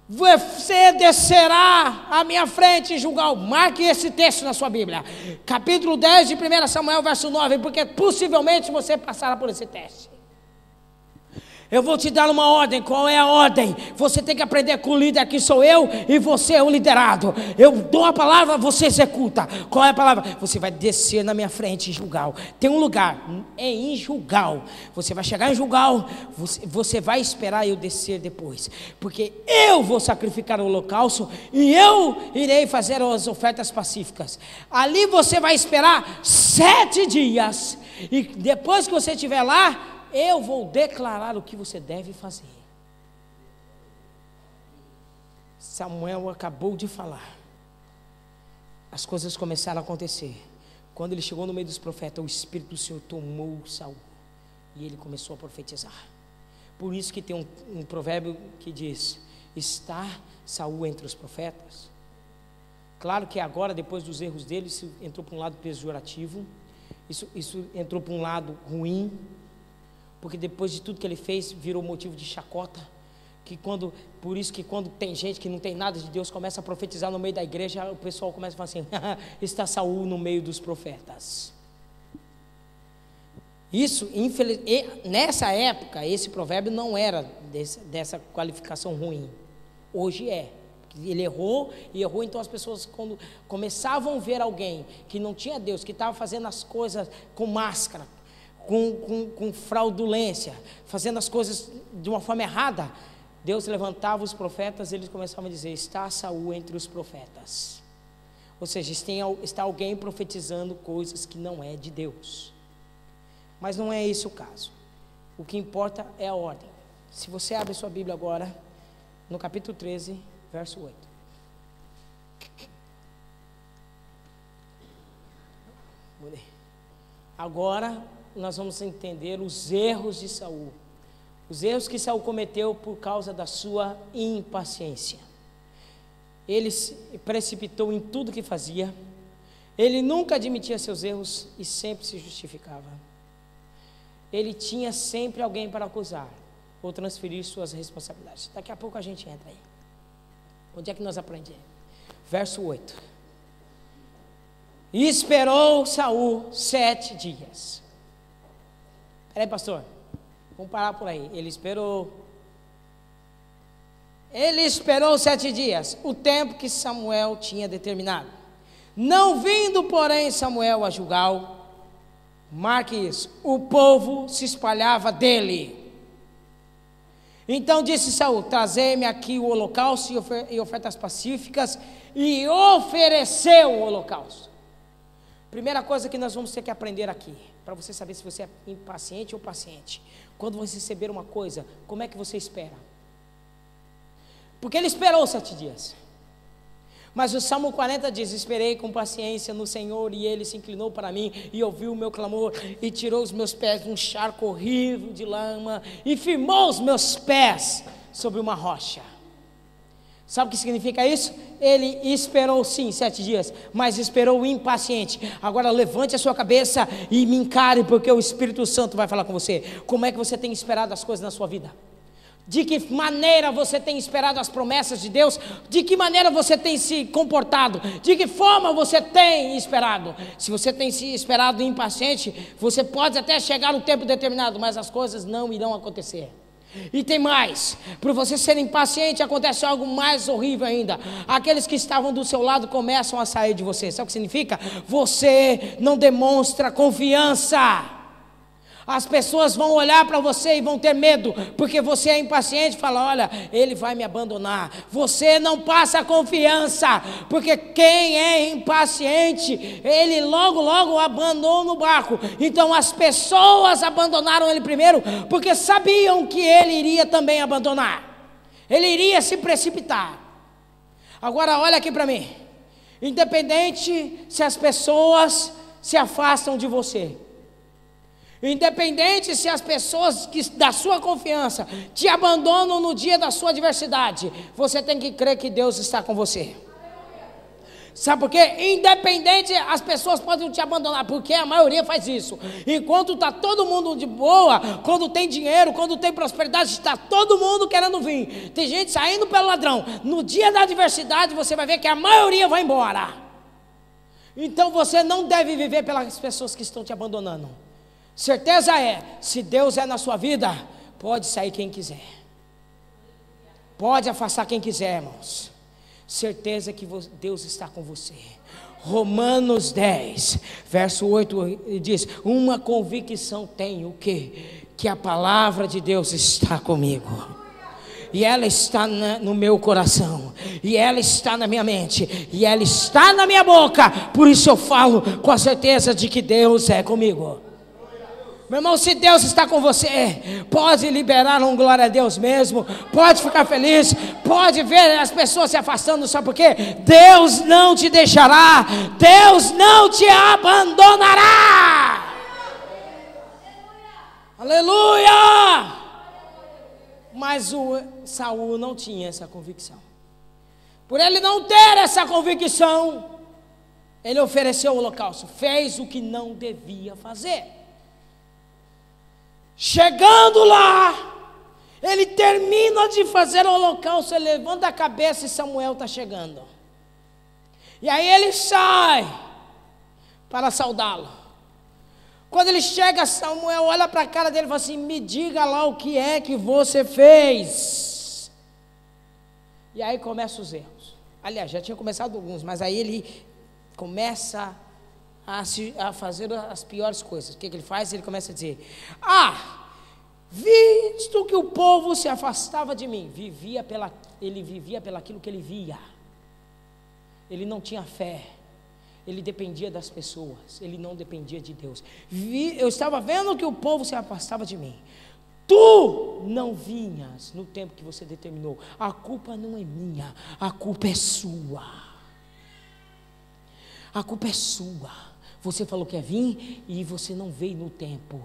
você descerá à minha frente em Gilgal. Marque esse texto na sua Bíblia, capítulo 10 de 1 Samuel, verso 9, porque possivelmente você passará por esse teste. Eu vou te dar uma ordem. Qual é a ordem? Você tem que aprender com o líder, que sou eu, e você é o liderado. Eu dou a palavra, você executa. Qual é a palavra? Você vai descer na minha frente em Gilgal. Tem um lugar, é em Gilgal. Você vai chegar em Gilgal, você vai esperar eu descer depois, porque eu vou sacrificar o holocausto e eu irei fazer as ofertas pacíficas. Ali você vai esperar 7 dias, e depois que você estiver lá, eu vou declarar o que você deve fazer. Samuel acabou de falar. As coisas começaram a acontecer. Quando ele chegou no meio dos profetas, o Espírito do Senhor tomou Saul, e ele começou a profetizar. Por isso que tem um provérbio que diz: está Saul entre os profetas? Claro que agora, depois dos erros dele, isso entrou para um lado pejorativo, isso entrou para um lado ruim, porque depois de tudo que ele fez, virou motivo de chacota. Por isso que quando tem gente que não tem nada de Deus, começa a profetizar no meio da igreja, o pessoal começa a falar assim: está Saul no meio dos profetas. Isso, nessa época, esse provérbio não era dessa qualificação ruim. Hoje é. Ele errou, então as pessoas, quando começavam a ver alguém que não tinha Deus, que estava fazendo as coisas com máscara, com fraudulência, fazendo as coisas de uma forma errada, Deus levantava os profetas, eles começavam a dizer: está Saul entre os profetas. Ou seja, está alguém profetizando coisas que não é de Deus. Mas não é esse o caso. O que importa é a ordem. Se você abre sua Bíblia agora, no capítulo 13, verso 8. Agora nós vamos entender os erros de Saul, os erros que Saul cometeu por causa da sua impaciência. Ele se precipitou em tudo que fazia, ele nunca admitia seus erros e sempre se justificava. Ele tinha sempre alguém para acusar ou transferir suas responsabilidades. Daqui a pouco a gente entra aí. Onde é que nós aprendemos? Verso 8. E esperou Saul 7 dias. Peraí, pastor, vamos parar por aí. Ele esperou 7 dias, o tempo que Samuel tinha determinado. Não vindo, porém, Samuel a Gilgal, marque isso, o povo se espalhava dele. Então disse Saul: trazei-me aqui o holocausto e ofertas pacíficas, e ofereceu o holocausto. Primeira coisa que nós vamos ter que aprender aqui, para você saber se você é impaciente ou paciente: quando você receber uma coisa, como é que você espera? Porque ele esperou 7 dias, mas o Salmo 40 diz: esperei com paciência no Senhor, e Ele se inclinou para mim, e ouviu o meu clamor, e tirou os meus pés de um charco horrível de lama, e firmou os meus pés sobre uma rocha. Sabe o que significa isso? Ele esperou sim 7 dias, mas esperou impaciente. Agora levante a sua cabeça e me encare, porque o Espírito Santo vai falar com você. Como é que você tem esperado as coisas na sua vida? De que maneira você tem esperado as promessas de Deus? De que maneira você tem se comportado? De que forma você tem esperado? Se você tem se esperado impaciente, você pode até chegar no tempo determinado, mas as coisas não irão acontecer. E tem mais: por você ser impaciente, acontece algo mais horrível ainda. Aqueles que estavam do seu lado começam a sair de você. Sabe o que significa? Você não demonstra confiança. As pessoas vão olhar para você e vão ter medo, porque você é impaciente e fala, olha, ele vai me abandonar. Você não passa confiança, porque quem é impaciente, ele logo, logo abandona o barco. Então as pessoas abandonaram ele primeiro, porque sabiam que ele iria também abandonar. Ele iria se precipitar. Agora olha aqui para mim. Independente se as pessoas se afastam de você, independente se as pessoas da sua confiança te abandonam no dia da sua adversidade, você tem que crer que Deus está com você. Sabe por quê? Independente, as pessoas podem te abandonar, porque a maioria faz isso. Enquanto está todo mundo de boa, quando tem dinheiro, quando tem prosperidade, está todo mundo querendo vir. Tem gente saindo pelo ladrão. No dia da adversidade, você vai ver que a maioria vai embora. Então você não deve viver pelas pessoas que estão te abandonando. Certeza é, se Deus é na sua vida, pode sair quem quiser. Pode afastar quem quiser, irmãos. Certeza que Deus está com você. Romanos 10, verso 8 diz: uma convicção tenho, que a palavra de Deus está comigo. E ela está no meu coração, e ela está na minha mente, e ela está na minha boca. Por isso eu falo com a certeza de que Deus é comigo. Meu irmão, se Deus está com você, pode liberar um glória a Deus mesmo, pode ficar feliz, pode ver as pessoas se afastando, sabe por quê? Deus não te deixará, Deus não te abandonará. Aleluia! Mas o Saul não tinha essa convicção. Por ele não ter essa convicção, ele ofereceu o holocausto, fez o que não devia fazer. Chegando lá, ele termina de fazer o holocausto, ele levanta a cabeça e Samuel está chegando. E aí ele sai para saudá-lo. Quando ele chega, Samuel olha para a cara dele e fala assim: me diga lá o que é que você fez. E aí começam os erros. Aliás, já tinha começado alguns, mas aí ele começa a fazer as piores coisas. O que ele faz? Ele começa a dizer: visto que o povo se afastava de mim, ele vivia pelaquilo que ele via. Ele não tinha fé, ele dependia das pessoas, ele não dependia de Deus. Eu estava vendo que o povo se afastava de mim. Tu não vinhas no tempo que você determinou. A culpa não é minha, a culpa é sua. A culpa é sua. Você falou que ia vir e você não veio no tempo.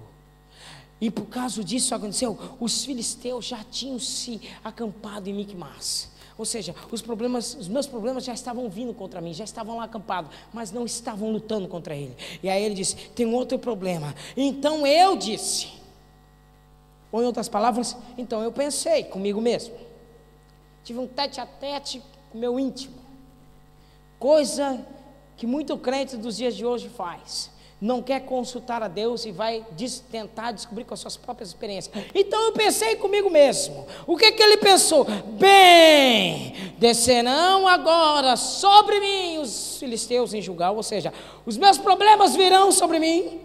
E por causa disso aconteceu, os filisteus já tinham se acampado em Micmas. Ou seja, os meus problemas já estavam vindo contra mim, já estavam lá acampados, mas não estavam lutando contra ele. E aí ele disse: tem outro problema. Então eu disse, ou em outras palavras, então eu pensei comigo mesmo. Tive um tete-a-tete com o meu íntimo. Coisa que muito crente dos dias de hoje faz. Não quer consultar a Deus e vai tentar descobrir com as suas próprias experiências. Então eu pensei comigo mesmo. O que ele pensou? Bem, descerão agora sobre mim os filisteus em Gilgal, ou seja, os meus problemas virão sobre mim.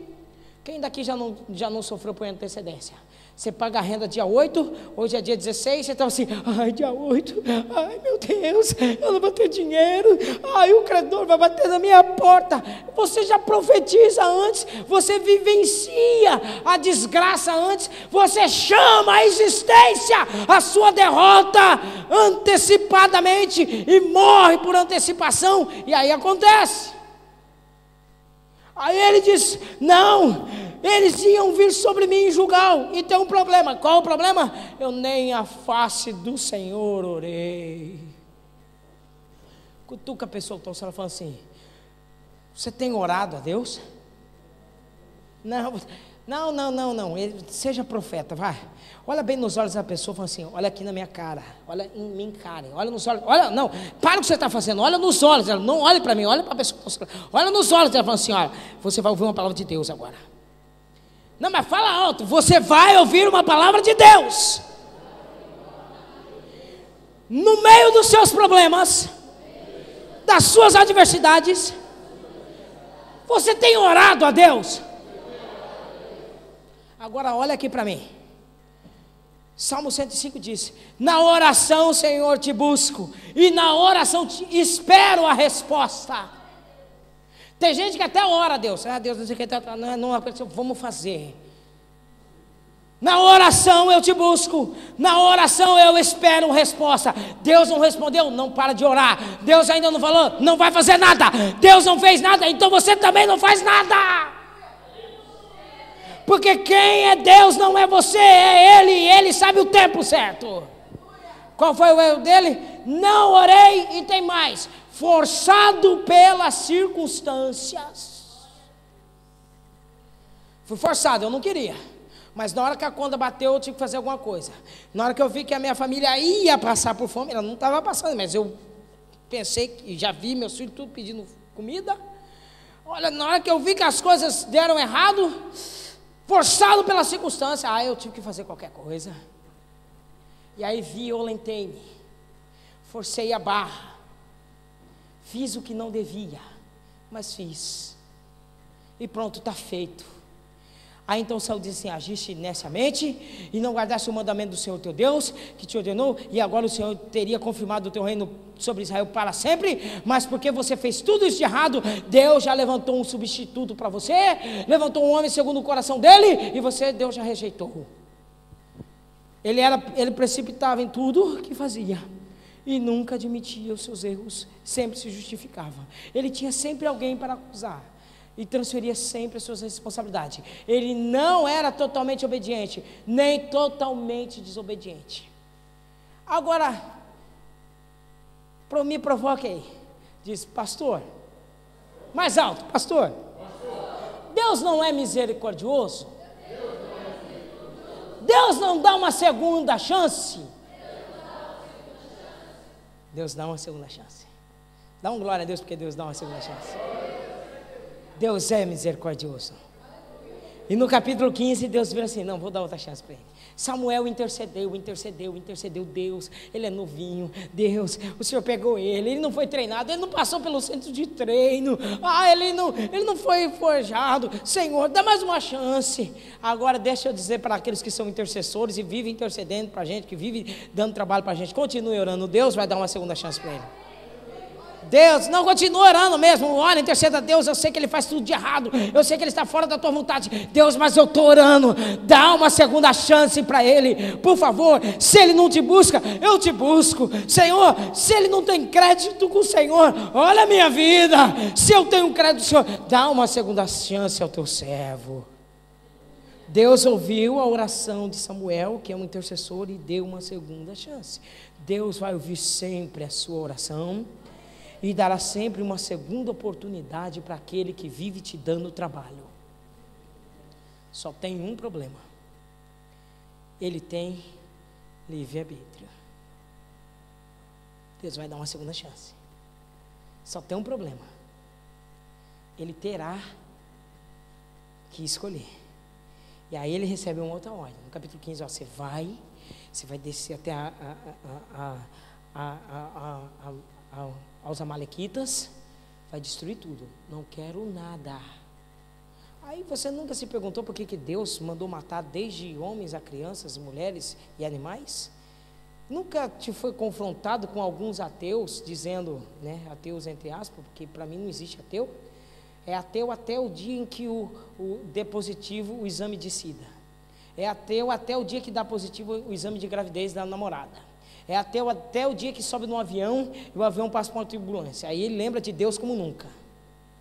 Quem daqui já não sofreu por antecedência? Você paga a renda dia 8, hoje é dia 16, você estava assim: ai, dia 8, ai meu Deus, eu não vou ter dinheiro, ai, o credor vai bater na minha porta. Você já profetiza antes, você vivencia a desgraça antes, você chama a existência a sua derrota antecipadamente e morre por antecipação, e aí acontece. Aí ele diz: não, eles iam vir sobre mim em Gilgal, e tem um problema. Qual o problema? Eu nem a face do Senhor orei. Cutuca a pessoa que está ela fala assim: você tem orado a Deus? Não. Seja profeta, vai. Olha bem nos olhos da pessoa e fala assim: olha aqui na minha cara, olha em mim, cara, olha nos olhos, olha, não, para o que você está fazendo, olha nos olhos dela, não olhe para mim, olha para a pessoa, olha nos olhos dela, fala assim: olha, você vai ouvir uma palavra de Deus agora. Não, mas fala alto, você vai ouvir uma palavra de Deus. No meio dos seus problemas, das suas adversidades, você tem orado a Deus? Agora olha aqui para mim. Salmo 105 diz: na oração, Senhor, te busco, e na oração espero a resposta. Tem gente que até ora a Deus. Deus, não sei o que, não aconteceu, vamos fazer. Na oração eu te busco, na oração eu espero resposta. Deus não respondeu, não para de orar. Deus ainda não falou, não vai fazer nada. Deus não fez nada, então você também não faz nada. Porque quem é Deus não é você, é Ele, e Ele sabe o tempo certo. Qual foi o erro dele? Não orei, e tem mais, forçado pelas circunstâncias. Fui forçado, eu não queria. Mas na hora que a conta bateu, eu tive que fazer alguma coisa. Na hora que eu vi que a minha família ia passar por fome, ela não estava passando, mas eu pensei que já vi meus filhos tudo pedindo comida. Olha, na hora que eu vi que as coisas deram errado, forçado pela circunstância, eu tive que fazer qualquer coisa. E aí violentei-me, forcei a barra, fiz o que não devia, mas fiz. E pronto, está feito. Aí então Saul disse assim: agiste neciamente e não guardaste o mandamento do Senhor teu Deus, que te ordenou, e agora o Senhor teria confirmado o teu reino sobre Israel para sempre, mas porque você fez tudo isso de errado, Deus já levantou um substituto para você, levantou um homem segundo o coração dele, e Deus já rejeitou. Ele precipitava em tudo que fazia, e nunca admitia os seus erros, sempre se justificava. Ele tinha sempre alguém para acusar, e transferia sempre as suas responsabilidades. Ele não era totalmente obediente, nem totalmente desobediente. Agora, me provoque aí. Diz: pastor, mais alto, pastor. Deus não é misericordioso? Deus não dá uma segunda chance? Deus dá uma segunda chance. Dá um glória a Deus, porque Deus dá uma segunda chance. Deus é misericordioso. E no capítulo 15, Deus vira assim: não, vou dar outra chance para ele. Samuel intercedeu. Deus, ele é novinho. Deus, o Senhor pegou ele não foi treinado, ele não passou pelo centro de treino. Ele não foi forjado. Senhor, dá mais uma chance. Agora deixa eu dizer para aqueles que são intercessores e vivem intercedendo para a gente, que vivem dando trabalho para a gente: continue orando, Deus vai dar uma segunda chance para ele. Deus, não, continua orando mesmo, ora, interceda a Deus, eu sei que ele faz tudo de errado, eu sei que ele está fora da tua vontade, Deus, mas eu estou orando, dá uma segunda chance para ele, por favor. Se ele não te busca, eu te busco, Senhor. Se ele não tem crédito com o Senhor, olha a minha vida. Se eu tenho crédito, Senhor, dá uma segunda chance ao teu servo. Deus ouviu a oração de Samuel, que é um intercessor, e deu uma segunda chance. Deus vai ouvir sempre a sua oração e dará sempre uma segunda oportunidade para aquele que vive te dando trabalho. Só tem um problema: ele tem livre-arbítrio. Deus vai dar uma segunda chance. Só tem um problema: ele terá que escolher. E aí ele recebe uma outra ordem. No capítulo 15, você vai descer até aos amalequitas, vai destruir tudo. Não quero nada. Aí você nunca se perguntou por que Deus mandou matar desde homens a crianças, mulheres e animais? Nunca te foi confrontado com alguns ateus, dizendo, ateus entre aspas, porque para mim não existe ateu. É ateu até o dia em que o dê positivo o exame de SIDA. É ateu até o dia que dá positivo o exame de gravidez da namorada. É ateu até o dia que sobe num avião e o avião passa por uma turbulência. Aí ele lembra de Deus como nunca.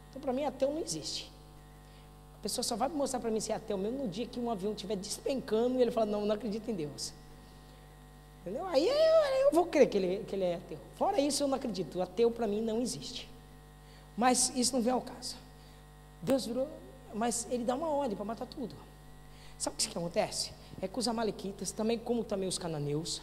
Então, para mim, ateu não existe. A pessoa só vai mostrar para mim se é ateu mesmo no dia que um avião estiver despencando e ele fala: não acredito em Deus. Entendeu? Aí eu vou crer que ele é ateu. Fora isso, eu não acredito. O ateu, para mim, não existe. Mas isso não vem ao caso. Deus virou, mas ele dá uma ordem para matar tudo. Sabe o que acontece? É que os amalequitas, como também os cananeus,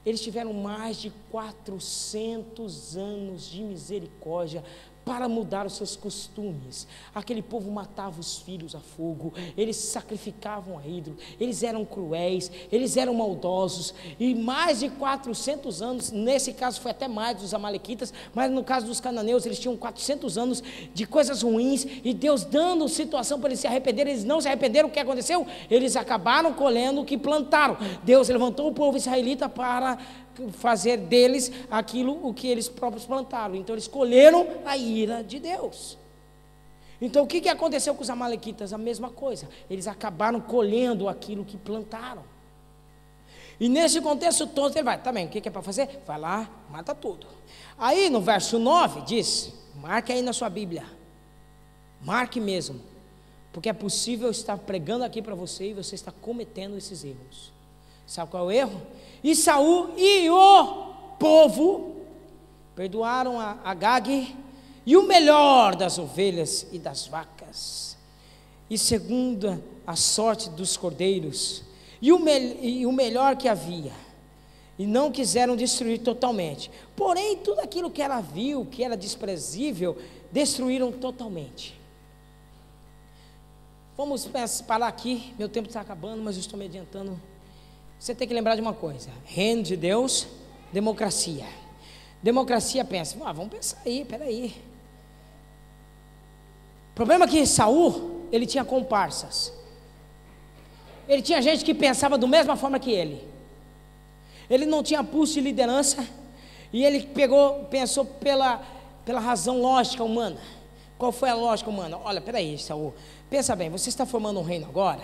eles tiveram mais de 400 anos de misericórdia para mudar os seus costumes. Aquele povo matava os filhos a fogo, eles sacrificavam a ídolo, eles eram cruéis, eles eram maldosos, e mais de 400 anos, nesse caso foi até mais dos amalequitas, mas no caso dos cananeus, eles tinham 400 anos de coisas ruins, e Deus dando situação para eles se arrependerem. Eles não se arrependeram. O que aconteceu? Eles acabaram colhendo o que plantaram. Deus levantou o povo israelita para fazer deles aquilo o que eles próprios plantaram. Então eles colheram a ira de Deus. Então o que aconteceu com os amalequitas? A mesma coisa, eles acabaram colhendo aquilo que plantaram. E nesse contexto todo ele vai, também, o que é para fazer? Vai lá, mata tudo. Aí no verso 9 diz, marque aí na sua Bíblia, marque mesmo, porque é possível estar pregando aqui para você e você está cometendo esses erros. Sabe qual é o erro? E Saul e o povo perdoaram a Agag e o melhor das ovelhas e das vacas, e segundo a sorte dos cordeiros, e o melhor que havia, e não quiseram destruir totalmente. Porém, tudo aquilo que era vil, que era desprezível, destruíram totalmente. Vamos parar aqui, meu tempo está acabando, mas eu estou me adiantando. Você tem que lembrar de uma coisa: reino de Deus, democracia. Democracia pensa, vamos pensar aí, peraí. O problema é que Saul, ele tinha comparsas. Ele tinha gente que pensava da mesma forma que ele. Ele não tinha pulso de liderança, e ele pensou pela razão lógica humana. Qual foi a lógica humana? Olha, peraí, Saul, pensa bem, você está formando um reino agora,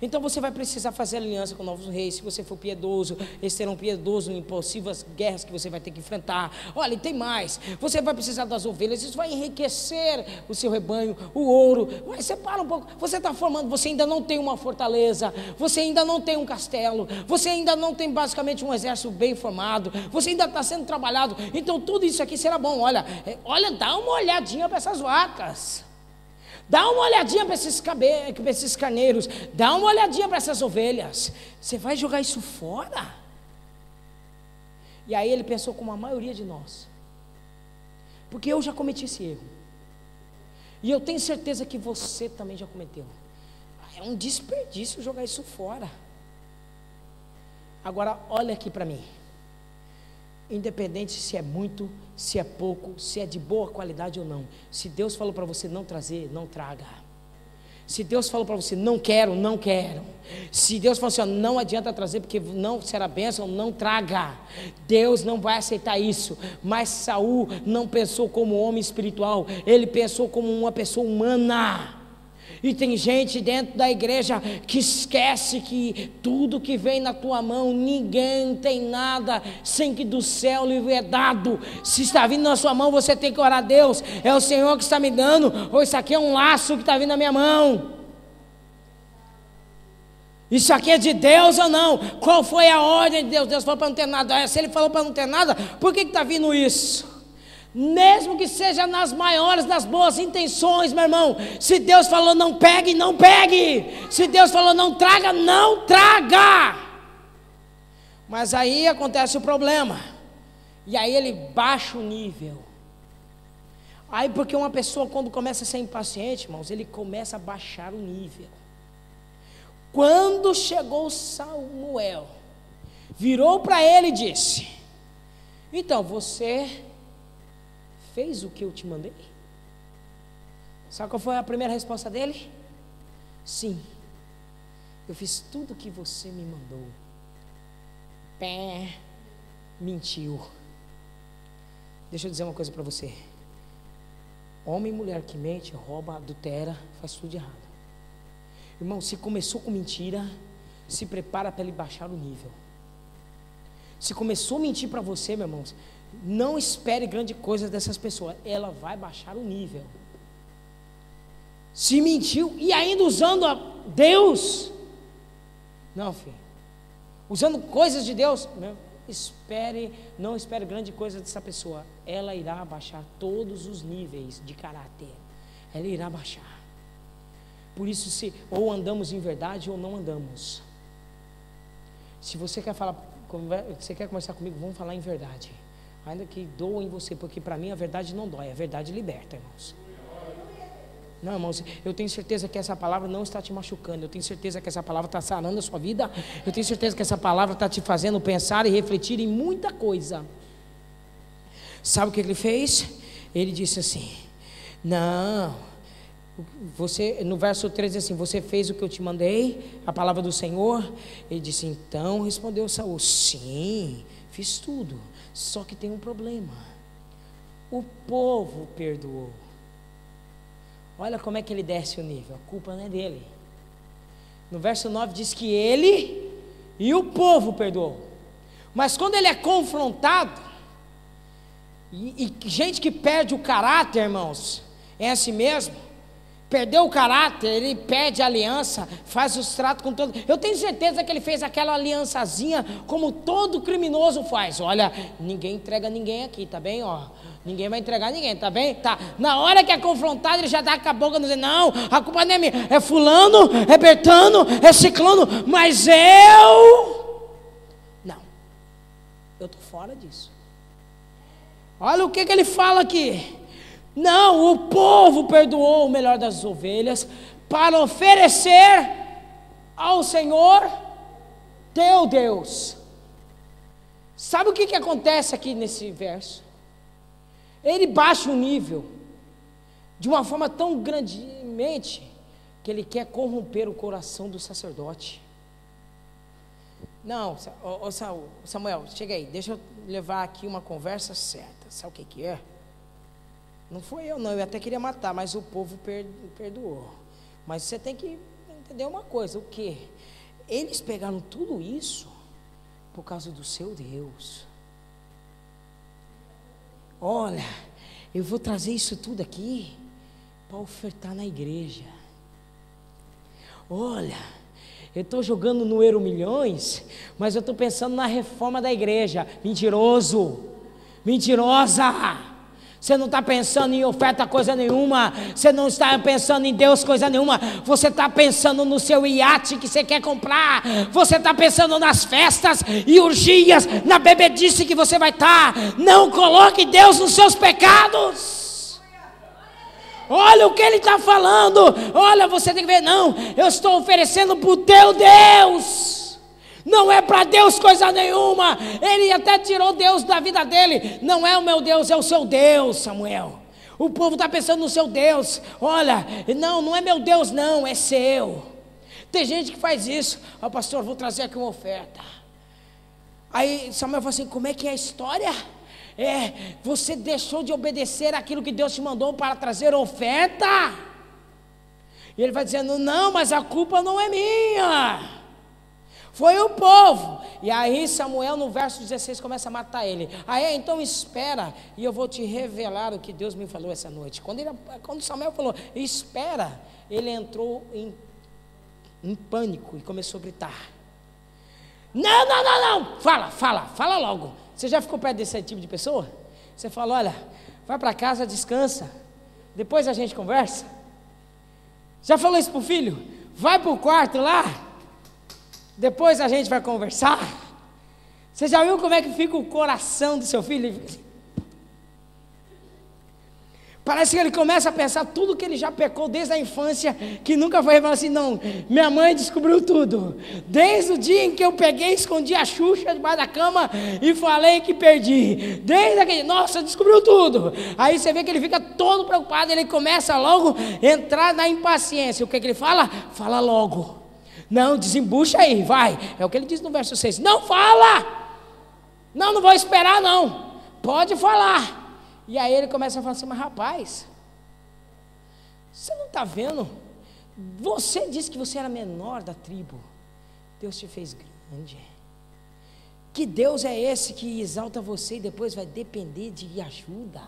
então você vai precisar fazer aliança com novos reis. Se você for piedoso, eles serão piedosos em impossíveis guerras que você vai ter que enfrentar. Olha, e tem mais, você vai precisar das ovelhas, isso vai enriquecer o seu rebanho, o ouro. Mas separa um pouco, você está formando, você ainda não tem uma fortaleza, você ainda não tem um castelo, você ainda não tem basicamente um exército bem formado, você ainda está sendo trabalhado, então tudo isso aqui será bom. Olha, dá uma olhadinha para essas vacas, dá uma olhadinha para esses carneiros, dá uma olhadinha para essas ovelhas. Você vai jogar isso fora? E aí ele pensou como a maioria de nós, porque eu já cometi esse erro, e eu tenho certeza que você também já cometeu. É um desperdício jogar isso fora. Agora olha aqui para mim, independente se é muito, se é pouco, se é de boa qualidade ou não, se Deus falou para você não trazer, não traga. Se Deus falou para você não quero, não quero. Se Deus falou assim, não adianta trazer porque não será bênção, não traga. Deus não vai aceitar isso. Mas Saul não pensou como homem espiritual, ele pensou como uma pessoa humana. E tem gente dentro da igreja que esquece que tudo que vem na tua mão, ninguém tem nada sem que do céu lhe é dado. Se está vindo na sua mão, você tem que orar a Deus, é o Senhor que está me dando, ou isso aqui é um laço que está vindo na minha mão. Isso aqui é de Deus ou não? Qual foi a ordem de Deus? Deus falou para não ter nada. Se ele falou para não ter nada, por que está vindo isso? Mesmo que seja nas maiores das boas intenções, meu irmão, se Deus falou não pegue, não pegue. Se Deus falou não traga, não traga. Mas aí acontece o problema, e aí ele baixa o nível. Aí porque uma pessoa quando começa a ser impaciente, irmãos, ele começa a baixar o nível. Quando chegou Samuel, virou para ele e disse: então você fez o que eu te mandei? Sabe qual foi a primeira resposta dele? Sim, eu fiz tudo o que você me mandou. Mentiu. Deixa eu dizer uma coisa para você: homem e mulher que mente, rouba, adultera, faz tudo de errado. Irmão, se começou com mentira, se prepara para ele baixar o nível. Se começou a mentir para você, meu irmão, não espere grande coisa dessas pessoas, ela vai baixar o nível. Se mentiu e ainda usando a Deus, não, filho, usando coisas de Deus, não espere grande coisa dessa pessoa, ela irá baixar todos os níveis de caráter, ela irá baixar. Por isso, ou andamos em verdade ou não andamos. Se você quer falar, você quer conversar comigo, vamos falar em verdade. ainda que doa em você, porque para mim a verdade não dói, a verdade liberta, irmãos. Não, irmãos, eu tenho certeza que essa palavra não está te machucando, eu tenho certeza que essa palavra está sarando a sua vida, eu tenho certeza que essa palavra está te fazendo pensar e refletir em muita coisa. Sabe o que ele fez? Ele disse assim, não, você, no verso 13 assim, você fez o que eu te mandei, a palavra do Senhor. Ele disse, então respondeu Saul, sim, fiz tudo, só que tem um problema, o povo perdoou. Olha como é que ele desce o nível, a culpa não é dele. No verso 9 diz que ele e o povo perdoou. Mas quando ele é confrontado, e gente que perde o caráter, irmãos, é assim mesmo. Perdeu o caráter, ele perde a aliança, faz os tratos com todo. Eu tenho certeza que ele fez aquela aliançazinha como todo criminoso faz. Olha, ninguém entrega ninguém aqui, tá bem? Ó, ninguém vai entregar ninguém, tá bem? Tá. Na hora que é confrontado, ele já dá com a boca dizendo, não, a culpa não é minha, é fulano, é Bertano, é ciclano, mas eu não, eu tô fora disso. Olha o que ele fala aqui. Não, o povo perdoou o melhor das ovelhas para oferecer ao Senhor teu Deus. Sabe o que acontece aqui nesse verso? Ele baixa o nível de uma forma tão grandemente que ele quer corromper o coração do sacerdote. Não, Samuel, chega aí, deixa eu levar aqui uma conversa certa. Sabe o que é? Não foi eu não, eu até queria matar, mas o povo perdoou. Mas você tem que entender uma coisa, o que? Eles pegaram tudo isso por causa do seu Deus. Olha, eu vou trazer isso tudo aqui para ofertar na igreja. Olha, eu estou jogando no Euro Milhões, mas eu estou pensando na reforma da igreja. Mentiroso, mentirosa. Você não está pensando em oferta coisa nenhuma, você não está pensando em Deus coisa nenhuma, você está pensando no seu iate que você quer comprar, você está pensando nas festas e orgias, na bebedice que você vai estar. Não coloque Deus nos seus pecados. Olha o que ele está falando, olha, você tem que ver, não, eu estou oferecendo para o teu Deus. Não é para Deus coisa nenhuma. Ele até tirou Deus da vida dele. Não é o meu Deus, é o seu Deus, Samuel. O povo está pensando no seu Deus. Olha, não é meu Deus não, é seu. Tem gente que faz isso. Ó, pastor, vou trazer aqui uma oferta. Aí Samuel falou assim, como é que é a história? Você deixou de obedecer aquilo que Deus te mandou para trazer oferta? E ele vai dizendo, não, mas a culpa não é minha. Foi o povo. E aí Samuel no verso 16 começa a matar ele. Aí então espera, e eu vou te revelar o que Deus me falou essa noite. Quando Samuel falou, espera, ele entrou em pânico e começou a gritar. Não, fala logo. Você já ficou perto desse tipo de pessoa? Você fala, olha, vai para casa, descansa, depois a gente conversa. Já falou isso para o filho? Vai para o quarto lá, depois a gente vai conversar. Você já viu como é que fica o coração do seu filho? Parece que ele começa a pensar tudo que ele já pecou desde a infância, que nunca foi revelado assim, não, minha mãe descobriu tudo, desde o dia em que eu peguei, escondi a Xuxa debaixo da cama e falei que perdi, desde aquele, nossa, descobriu tudo. Aí você vê que ele fica todo preocupado, ele começa logo a entrar na impaciência. O que ele fala? Fala logo, não, desembucha aí, vai, é o que ele diz no verso 6, não fala, não vou esperar não, pode falar. E aí ele começa a falar assim, mas rapaz, você não está vendo? Você disse que você era menor da tribo, Deus te fez grande. Que Deus é esse que exalta você e depois vai depender de ajuda?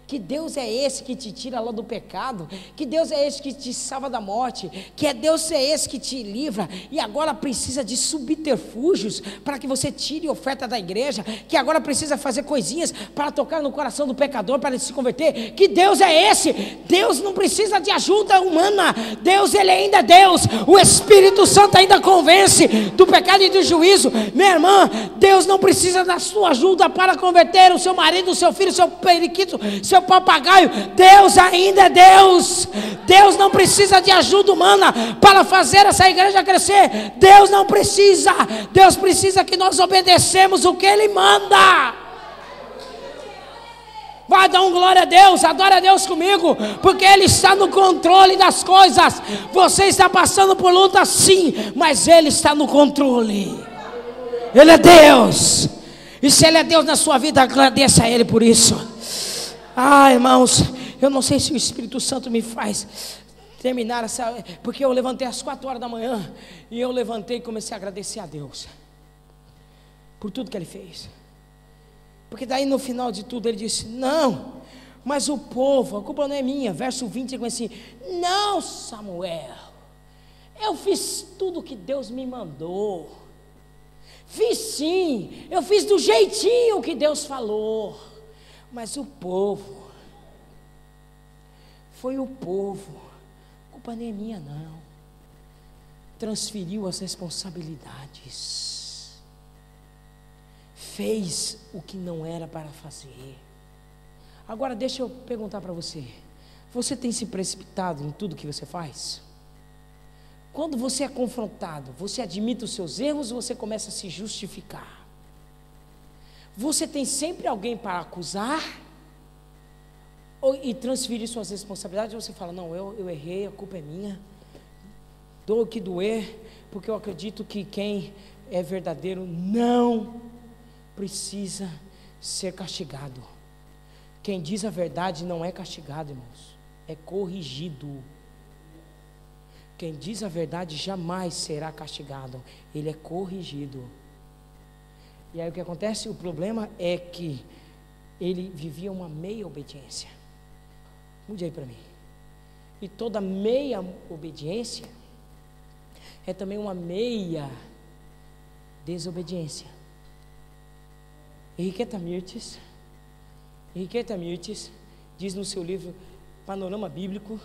que Deus é esse que te tira lá do pecado, que Deus é esse que te salva da morte, que Deus é esse que te livra, e agora precisa de subterfúgios para que você tire oferta da igreja, que agora precisa fazer coisinhas para tocar no coração do pecador, para ele se converter. Que Deus é esse? Deus não precisa de ajuda humana, Deus, ele ainda é Deus, o Espírito Santo ainda convence do pecado e do juízo. Minha irmã, Deus não precisa da sua ajuda para converter o seu marido, o seu filho, o seu periquito, seu papagaio. Deus ainda é Deus. Deus não precisa de ajuda humana para fazer essa igreja crescer. Deus não precisa. Deus precisa que nós obedecemos o que Ele manda. Vai dar um glória a Deus, adora a Deus comigo, porque Ele está no controle das coisas. Você está passando por luta sim, mas Ele está no controle. Ele é Deus. E se Ele é Deus na sua vida, agradeça a Ele por isso. Irmãos, eu não sei se o Espírito Santo me faz terminar essa, porque eu levantei às 4 horas da manhã, e eu levantei e comecei a agradecer a Deus por tudo que Ele fez. Porque daí no final de tudo Ele disse: não, mas o povo, a culpa não é minha. Verso 20 ele começa assim: não, Samuel, eu fiz tudo que Deus me mandou. Fiz sim, eu fiz do jeitinho que Deus falou. Mas o povo, foi o povo, a culpa nem é minha não, transferiu as responsabilidades, fez o que não era para fazer. Agora deixa eu perguntar para você, você tem se precipitado em tudo que você faz? Quando você é confrontado, você admite os seus erros ou você começa a se justificar? Você tem sempre alguém para acusar e transferir suas responsabilidades? Ou você fala: não, eu errei, a culpa é minha, dou o que doer, porque eu acredito que quem é verdadeiro não precisa ser castigado. Quem diz a verdade não é castigado, irmãos, é corrigido. Quem diz a verdade jamais será castigado, ele é corrigido. E aí o que acontece? O problema é que ele vivia uma meia obediência. Mude aí para mim. E toda meia obediência é também uma meia desobediência. Henriqueta Mirtes diz no seu livro Panorama Bíblico,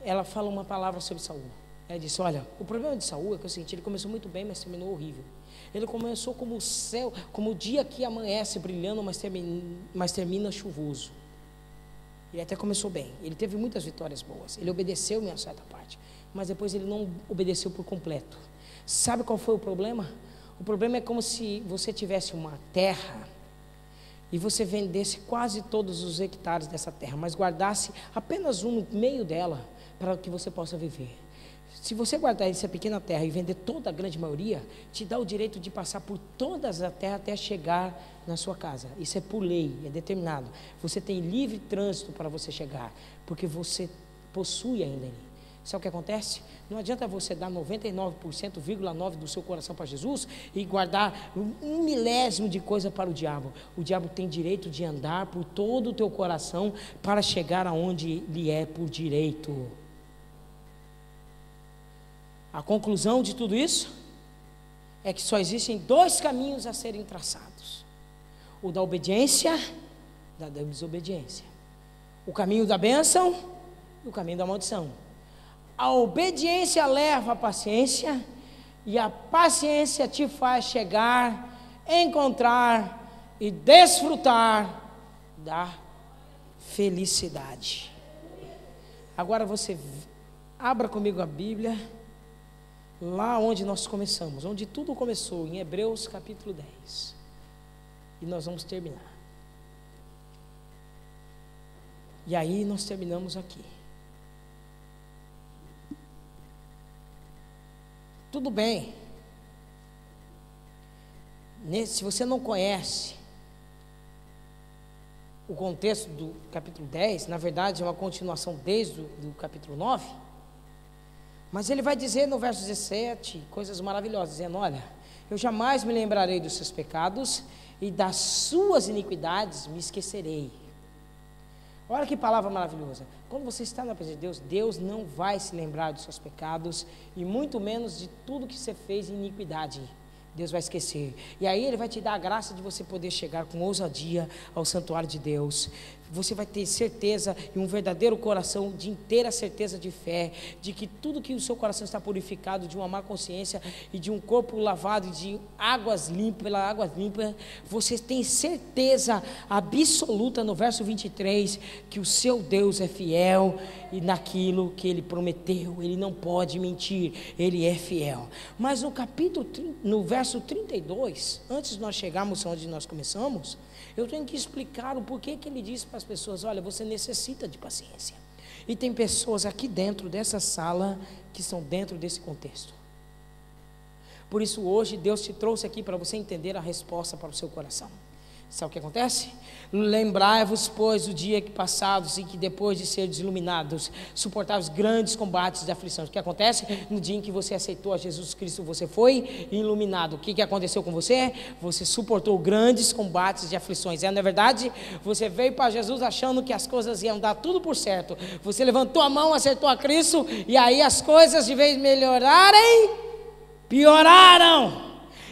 ela fala uma palavra sobre Saul. Ela disse: olha, o problema de Saul é que eu senti, ele começou muito bem, mas terminou horrível. Ele começou como o céu, como o dia que amanhece brilhando, mas termina chuvoso. Ele até começou bem, ele teve muitas vitórias boas, ele obedeceu em uma certa parte, mas depois ele não obedeceu por completo. Sabe qual foi o problema? O problema é como se você tivesse uma terra e você vendesse quase todos os hectares dessa terra, mas guardasse apenas um no meio dela para que você possa viver. Se você guardar essa pequena terra e vender toda a grande maioria, te dá o direito de passar por todas as terras até chegar na sua casa. Isso é por lei, é determinado. Você tem livre trânsito para você chegar, porque você possui ainda ele. Sabe o que acontece? Não adianta você dar 99,9% do seu coração para Jesus e guardar 1 milésimo de coisa para o diabo. O diabo tem direito de andar por todo o teu coração para chegar aonde lhe é por direito. A conclusão de tudo isso é que só existem 2 caminhos a serem traçados: o da obediência e da desobediência. O caminho da bênção e o caminho da maldição. A obediência leva à paciência, e a paciência te faz chegar, encontrar e desfrutar da felicidade. Agora você abra comigo a Bíblia, lá onde nós começamos, onde tudo começou, em Hebreus capítulo 10. E nós vamos terminar. E aí nós terminamos aqui. Tudo bem. Se você não conhece o contexto do capítulo 10, na verdade é uma continuação desde o capítulo 9, mas ele vai dizer no verso 17 coisas maravilhosas, dizendo: olha, eu jamais me lembrarei dos seus pecados e das suas iniquidades me esquecerei. Olha que palavra maravilhosa. Quando você está na presença de Deus, Deus não vai se lembrar dos seus pecados e muito menos de tudo que você fez em iniquidade. Deus vai esquecer. E aí Ele vai te dar a graça de você poder chegar com ousadia ao santuário de Deus. Você vai ter certeza e um verdadeiro coração de inteira certeza de fé, de que tudo que o seu coração está purificado, de uma má consciência e de um corpo lavado de águas limpas, pela água limpa, você tem certeza absoluta no verso 23, que o seu Deus é fiel e naquilo que Ele prometeu, Ele não pode mentir, Ele é fiel. Mas no verso 32, antes de nós chegarmos onde nós começamos, eu tenho que explicar o porquê que Ele disse para as pessoas: olha, você necessita de paciência. E tem pessoas aqui dentro dessa sala que estão dentro desse contexto. Por isso hoje Deus te trouxe aqui para você entender a resposta para o seu coração. Sabe o que acontece? Lembrai-vos, pois, do dia que passados e que depois de seres iluminados, suportáveis grandes combates de aflições. O que acontece? No dia em que você aceitou a Jesus Cristo, você foi iluminado. O que aconteceu com você? Você suportou grandes combates de aflições. Não é verdade? Você veio para Jesus achando que as coisas iam dar tudo por certo. Você levantou a mão, acertou a Cristo, e aí as coisas, de vez de melhorarem, pioraram.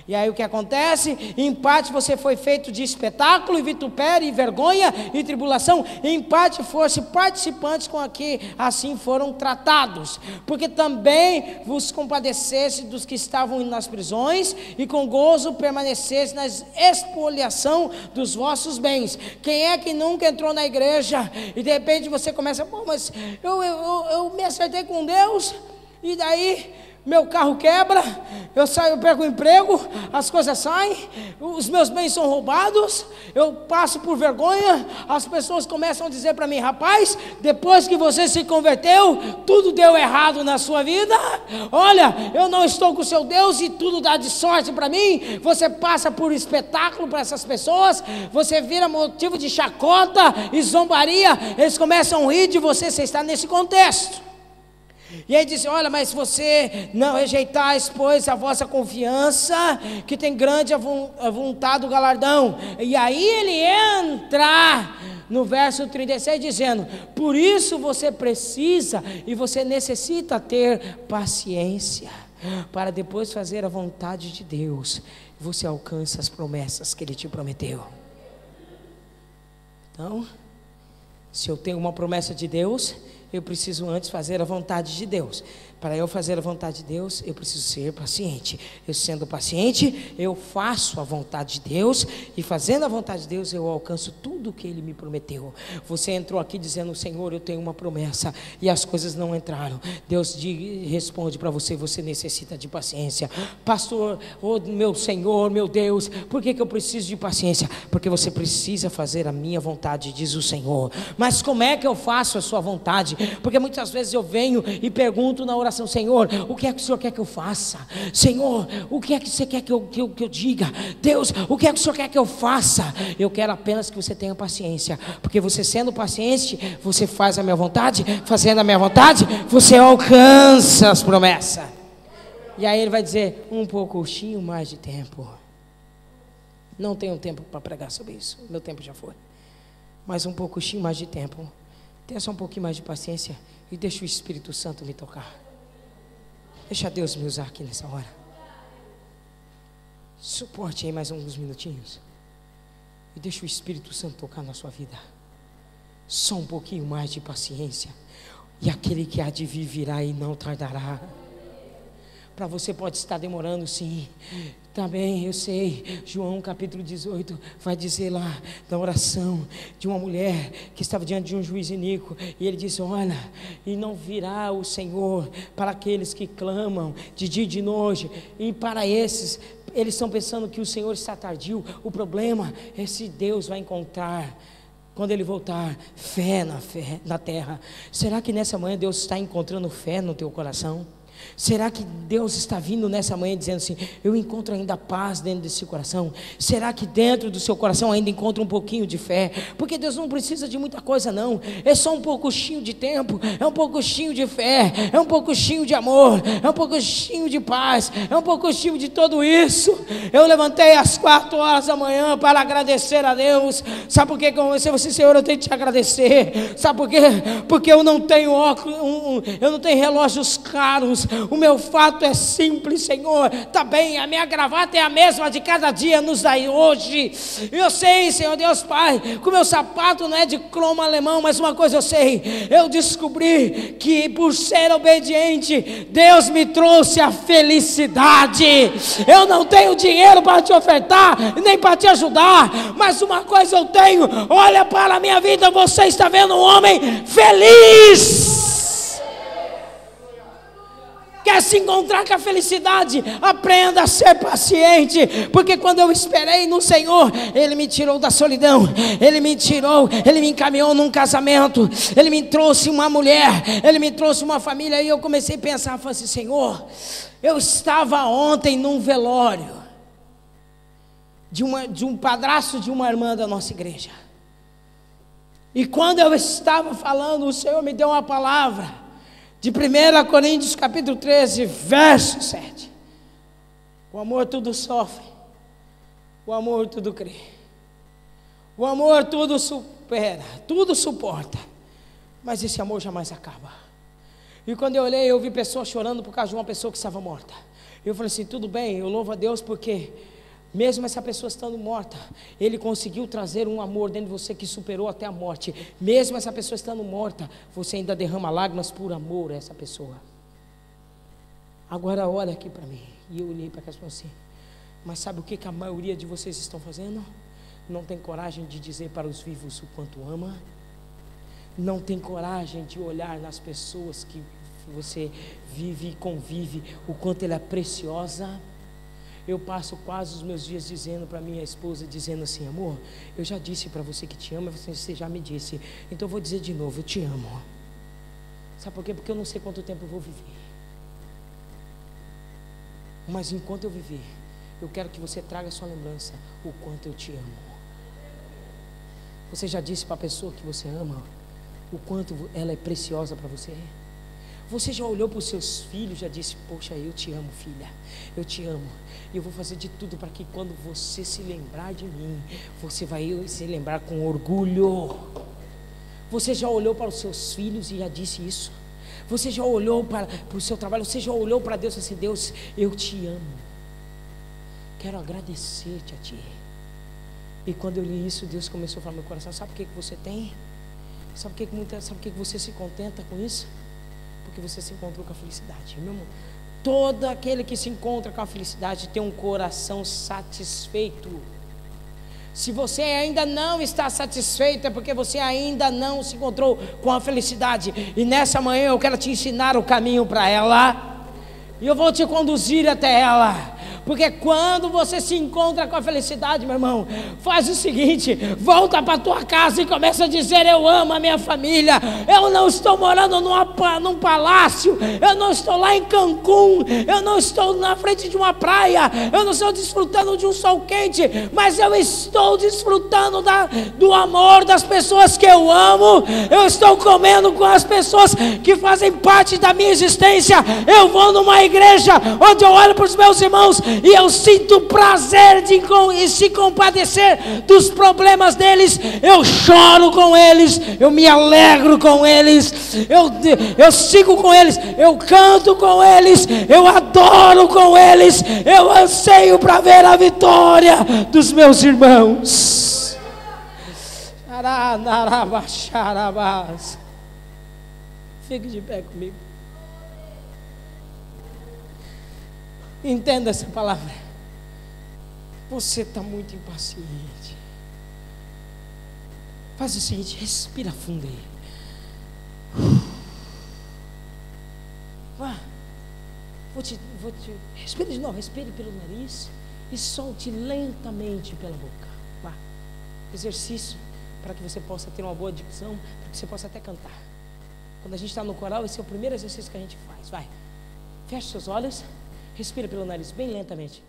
E aí o que acontece? Em parte você foi feito de espetáculo, e vitupério, e vergonha, e tribulação. Em parte fosse participantes com a que assim foram tratados. Porque também vos compadecesse dos que estavam nas prisões, e com gozo permanecesse na expoliação dos vossos bens. Quem é que nunca entrou na igreja e de repente você começa: pô, mas eu me acertei com Deus, e daí meu carro quebra, eu perco o emprego, as coisas saem, os meus bens são roubados, eu passo por vergonha, as pessoas começam a dizer para mim: rapaz, depois que você se converteu, tudo deu errado na sua vida, olha, eu não estou com o seu Deus e tudo dá de sorte para mim. Você passa por espetáculo para essas pessoas, você vira motivo de chacota e zombaria, eles começam a rir de você, você está nesse contexto. E aí diz: olha, mas se você não rejeitais, pois, a vossa confiança, que tem grande vontade do galardão. E aí ele entra no verso 36 dizendo: por isso você precisa e você necessita ter paciência, para depois fazer a vontade de Deus, você alcança as promessas que Ele te prometeu. Então, se eu tenho uma promessa de Deus, eu preciso antes fazer a vontade de Deus. Para eu fazer a vontade de Deus, eu preciso ser paciente. Eu sendo paciente, eu faço a vontade de Deus, e fazendo a vontade de Deus, eu alcanço tudo o que Ele me prometeu. Você entrou aqui dizendo: Senhor, eu tenho uma promessa, e as coisas não entraram. Deus responde para você: você necessita de paciência. Pastor, oh meu Senhor, meu Deus, por que eu preciso de paciência? Porque você precisa fazer a minha vontade, diz o Senhor. Mas como é que eu faço a sua vontade? Porque muitas vezes eu venho e pergunto na oração: Senhor, o que é que o Senhor quer que eu faça? Senhor, o que é que você quer que eu diga? Deus, o que é que o Senhor quer que eu faça? Eu quero apenas que você tenha paciência, porque você sendo paciente, você faz a minha vontade. Fazendo a minha vontade, você alcança as promessas. E aí ele vai dizer: um pouquinho mais de tempo. Não tenho tempo para pregar sobre isso, meu tempo já foi. Mas um pouquinho mais de tempo. Tenha só um pouquinho mais de paciência e deixa o Espírito Santo me tocar. Deixa Deus me usar aqui nessa hora. Suporte aí mais alguns minutinhos e deixa o Espírito Santo tocar na sua vida. Só um pouquinho mais de paciência, e aquele que há de vir virá e não tardará. Para você pode estar demorando, sim. Também eu sei, João capítulo 18 vai dizer lá da oração de uma mulher que estava diante de um juiz iníquo, e ele disse: olha, e não virá o Senhor para aqueles que clamam de dia e de noite, e para esses, eles estão pensando que o Senhor está tardio. O problema é se Deus vai encontrar, quando Ele voltar, fé na terra. Será que nessa manhã Deus está encontrando fé no teu coração? Será que Deus está vindo nessa manhã dizendo assim: eu encontro ainda paz dentro desse coração? Será que dentro do seu coração ainda encontra um pouquinho de fé? Porque Deus não precisa de muita coisa não, é só um pouquinho de tempo, é um pouquinho de fé, é um pouquinho de amor, é um pouquinho de paz, é um pouquinho de tudo isso. Eu levantei às 4 horas da manhã para agradecer a Deus. Sabe por que eu comecei assim: Senhor, eu tenho que te agradecer. Sabe por quê? Porque eu não tenho óculos, eu não tenho relógios caros. O meu fato é simples, Senhor. Tá bem, a minha gravata é a mesma de cada dia nos dá hoje. Eu sei, Senhor Deus Pai, que o meu sapato não é de cromo alemão, mas uma coisa eu sei: eu descobri que por ser obediente, Deus me trouxe a felicidade. Eu não tenho dinheiro para te ofertar, nem para te ajudar, mas uma coisa eu tenho: olha para a minha vida, você está vendo um homem feliz. Quer se encontrar com a felicidade? Aprenda a ser paciente, porque quando eu esperei no Senhor, Ele me tirou da solidão, Ele me encaminhou num casamento, Ele me trouxe uma mulher, Ele me trouxe uma família. E eu comecei a pensar, falei assim: Senhor, eu estava ontem num velório de um padrasto de uma irmã da nossa igreja, e quando eu estava falando, o Senhor me deu uma palavra de 1 Coríntios capítulo 13, verso 7. O amor tudo sofre, o amor tudo crê, o amor tudo supera, tudo suporta, mas esse amor jamais acaba. E quando eu olhei, eu vi pessoas chorando por causa de uma pessoa que estava morta. Eu falei assim: tudo bem, eu louvo a Deus, porque mesmo essa pessoa estando morta, Ele conseguiu trazer um amor dentro de você que superou até a morte. Mesmo essa pessoa estando morta, você ainda derrama lágrimas por amor a essa pessoa. Agora olha aqui para mim. E eu olhei para cá e falei assim: mas sabe o que a maioria de vocês estão fazendo? Não tem coragem de dizer para os vivos o quanto ama. Não tem coragem de olhar nas pessoas que você vive e convive, o quanto ela é preciosa. Eu passo quase os meus dias dizendo para minha esposa, dizendo assim: amor, eu já disse para você que te amo, você já me disse, então eu vou dizer de novo: eu te amo. Sabe por quê? Porque eu não sei quanto tempo eu vou viver, mas enquanto eu viver, eu quero que você traga a sua lembrança o quanto eu te amo. Você já disse para a pessoa que você ama o quanto ela é preciosa para você? Você já olhou para os seus filhos, já disse: poxa, eu te amo, filha, eu te amo, e eu vou fazer de tudo para que quando você se lembrar de mim, você vai se lembrar com orgulho. Você já olhou para os seus filhos e já disse isso? Você já olhou para o seu trabalho, você já olhou para Deus e disse: Deus, eu te amo, quero agradecer-te a ti. E quando eu li isso, Deus começou a falar no meu coração: sabe o que você tem? Sabe o que você se contenta com isso? Porque você se encontrou com a felicidade, meu irmão. Todo aquele que se encontra com a felicidade tem um coração satisfeito. Se você ainda não está satisfeito, é porque você ainda não se encontrou com a felicidade. E nessa manhã eu quero te ensinar o caminho para ela, e eu vou te conduzir até ela. Porque quando você se encontra com a felicidade, meu irmão, faz o seguinte: volta para a tua casa e começa a dizer: eu amo a minha família, eu não estou morando num palácio, eu não estou lá em Cancún, eu não estou na frente de uma praia, eu não estou desfrutando de um sol quente, mas eu estou desfrutando do amor das pessoas que eu amo. Eu estou comendo com as pessoas que fazem parte da minha existência. Eu vou numa igreja onde eu olho para os meus irmãos e eu sinto prazer de se compadecer dos problemas deles. Eu choro com eles, eu me alegro com eles, eu sigo com eles, eu canto com eles, eu adoro com eles, eu anseio para ver a vitória dos meus irmãos. Fique de pé comigo. Entenda essa palavra. Você está muito impaciente. Faz o seguinte: respira fundo aí. Vá. Respire de novo. Respire pelo nariz e solte lentamente pela boca. Vá. Exercício para que você possa ter uma boa dicção, para que você possa até cantar. Quando a gente está no coral, esse é o primeiro exercício que a gente faz. Vai. Feche seus olhos, respira pelo nariz bem lentamente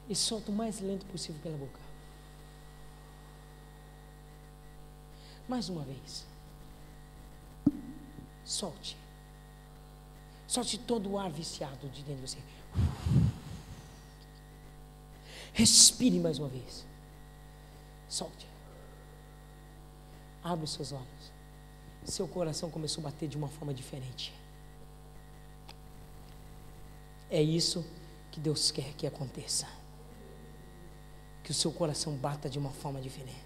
e solta o mais lento possível pela boca. Mais uma vez. Solte. Solte todo o ar viciado de dentro de você. Respire mais uma vez. Solte. Abre os seus olhos. Seu coração começou a bater de uma forma diferente. É isso que Deus quer que aconteça. Que o seu coração bata de uma forma diferente.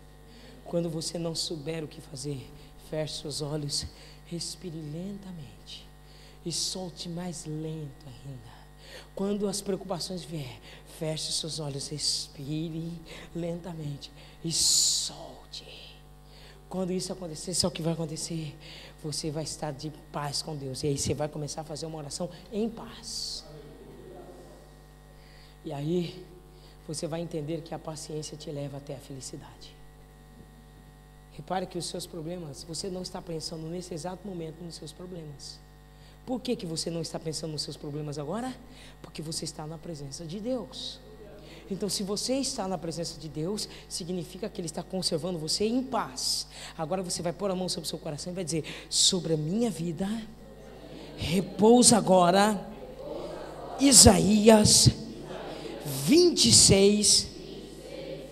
Quando você não souber o que fazer, feche seus olhos, respire lentamente e solte mais lento ainda. Quando as preocupações vier, feche seus olhos, respire lentamente e solte. Quando isso acontecer, sabe o que vai acontecer? Você vai estar de paz com Deus. E aí você vai começar a fazer uma oração em paz. E aí você vai entender que a paciência te leva até a felicidade. Repare que os seus problemas, você não está pensando nesse exato momento nos seus problemas. Por que você não está pensando nos seus problemas agora? Porque você está na presença de Deus. Então, se você está na presença de Deus, significa que Ele está conservando você em paz. Agora você vai pôr a mão sobre o seu coração e vai dizer: sobre a minha vida, repousa agora Isaías 26,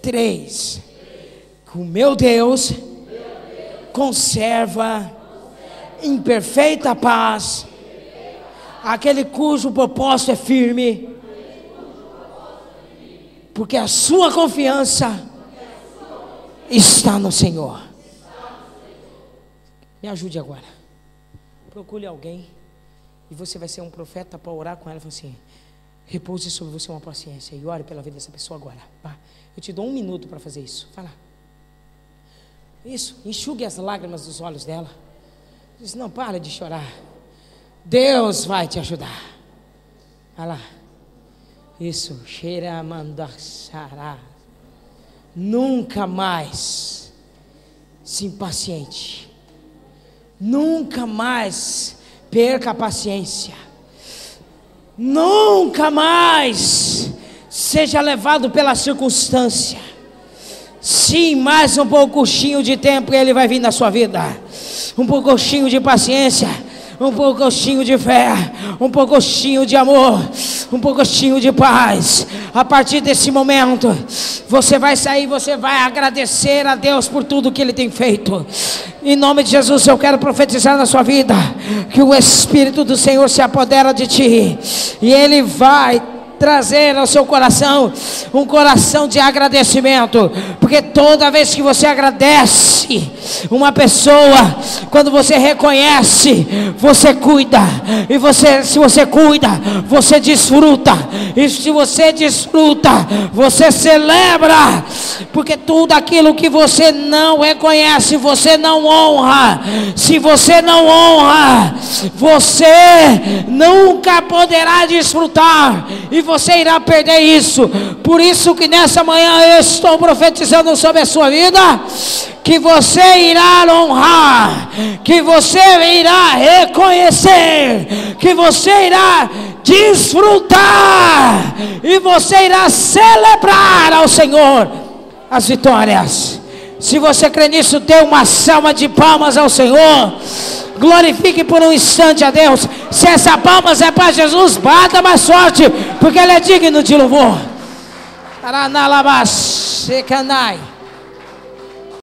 3. O meu Deus conserva em perfeita paz aquele cujo propósito é firme, porque a sua confiança está no Senhor. Me ajude agora. Procure alguém e você vai ser um profeta para orar com ela e falar assim: repouse sobre você uma paciência e ore pela vida dessa pessoa agora. Eu te dou 1 minuto para fazer isso. Vai lá. Isso, enxugue as lágrimas dos olhos dela. Diz: não, para de chorar. Deus vai te ajudar. Vai lá. Isso, cheira mandassará. Nunca mais se impaciente. Nunca mais perca a paciência. Nunca mais seja levado pela circunstância. Sim, mais um pouquinho de tempo e Ele vai vir na sua vida. Um pouquinho de paciência, um pouquinho de fé, um pouquinho de amor, um pouquinho de paz. A partir desse momento, você vai sair, você vai agradecer a Deus por tudo que Ele tem feito. Em nome de Jesus, eu quero profetizar na sua vida que o Espírito do Senhor se apodera de ti e Ele vai trazer ao seu coração um coração de agradecimento, porque toda vez que você agradece uma pessoa, quando você reconhece, você cuida, e se você cuida, você desfruta, e se você desfruta, você celebra, porque tudo aquilo que você não reconhece, você não honra. Se você não honra, você nunca poderá desfrutar, e você irá perder isso. Por isso que nessa manhã eu estou profetizando sobre a sua vida, que você irá honrar, que você irá reconhecer, que você irá desfrutar, e você irá celebrar ao Senhor as vitórias. Se você crê nisso, dê uma salva de palmas ao Senhor. Glorifique por um instante a Deus. Se essa palmas é para Jesus, bata mais forte, porque Ele é digno de louvor. Taranalabas, Secanai.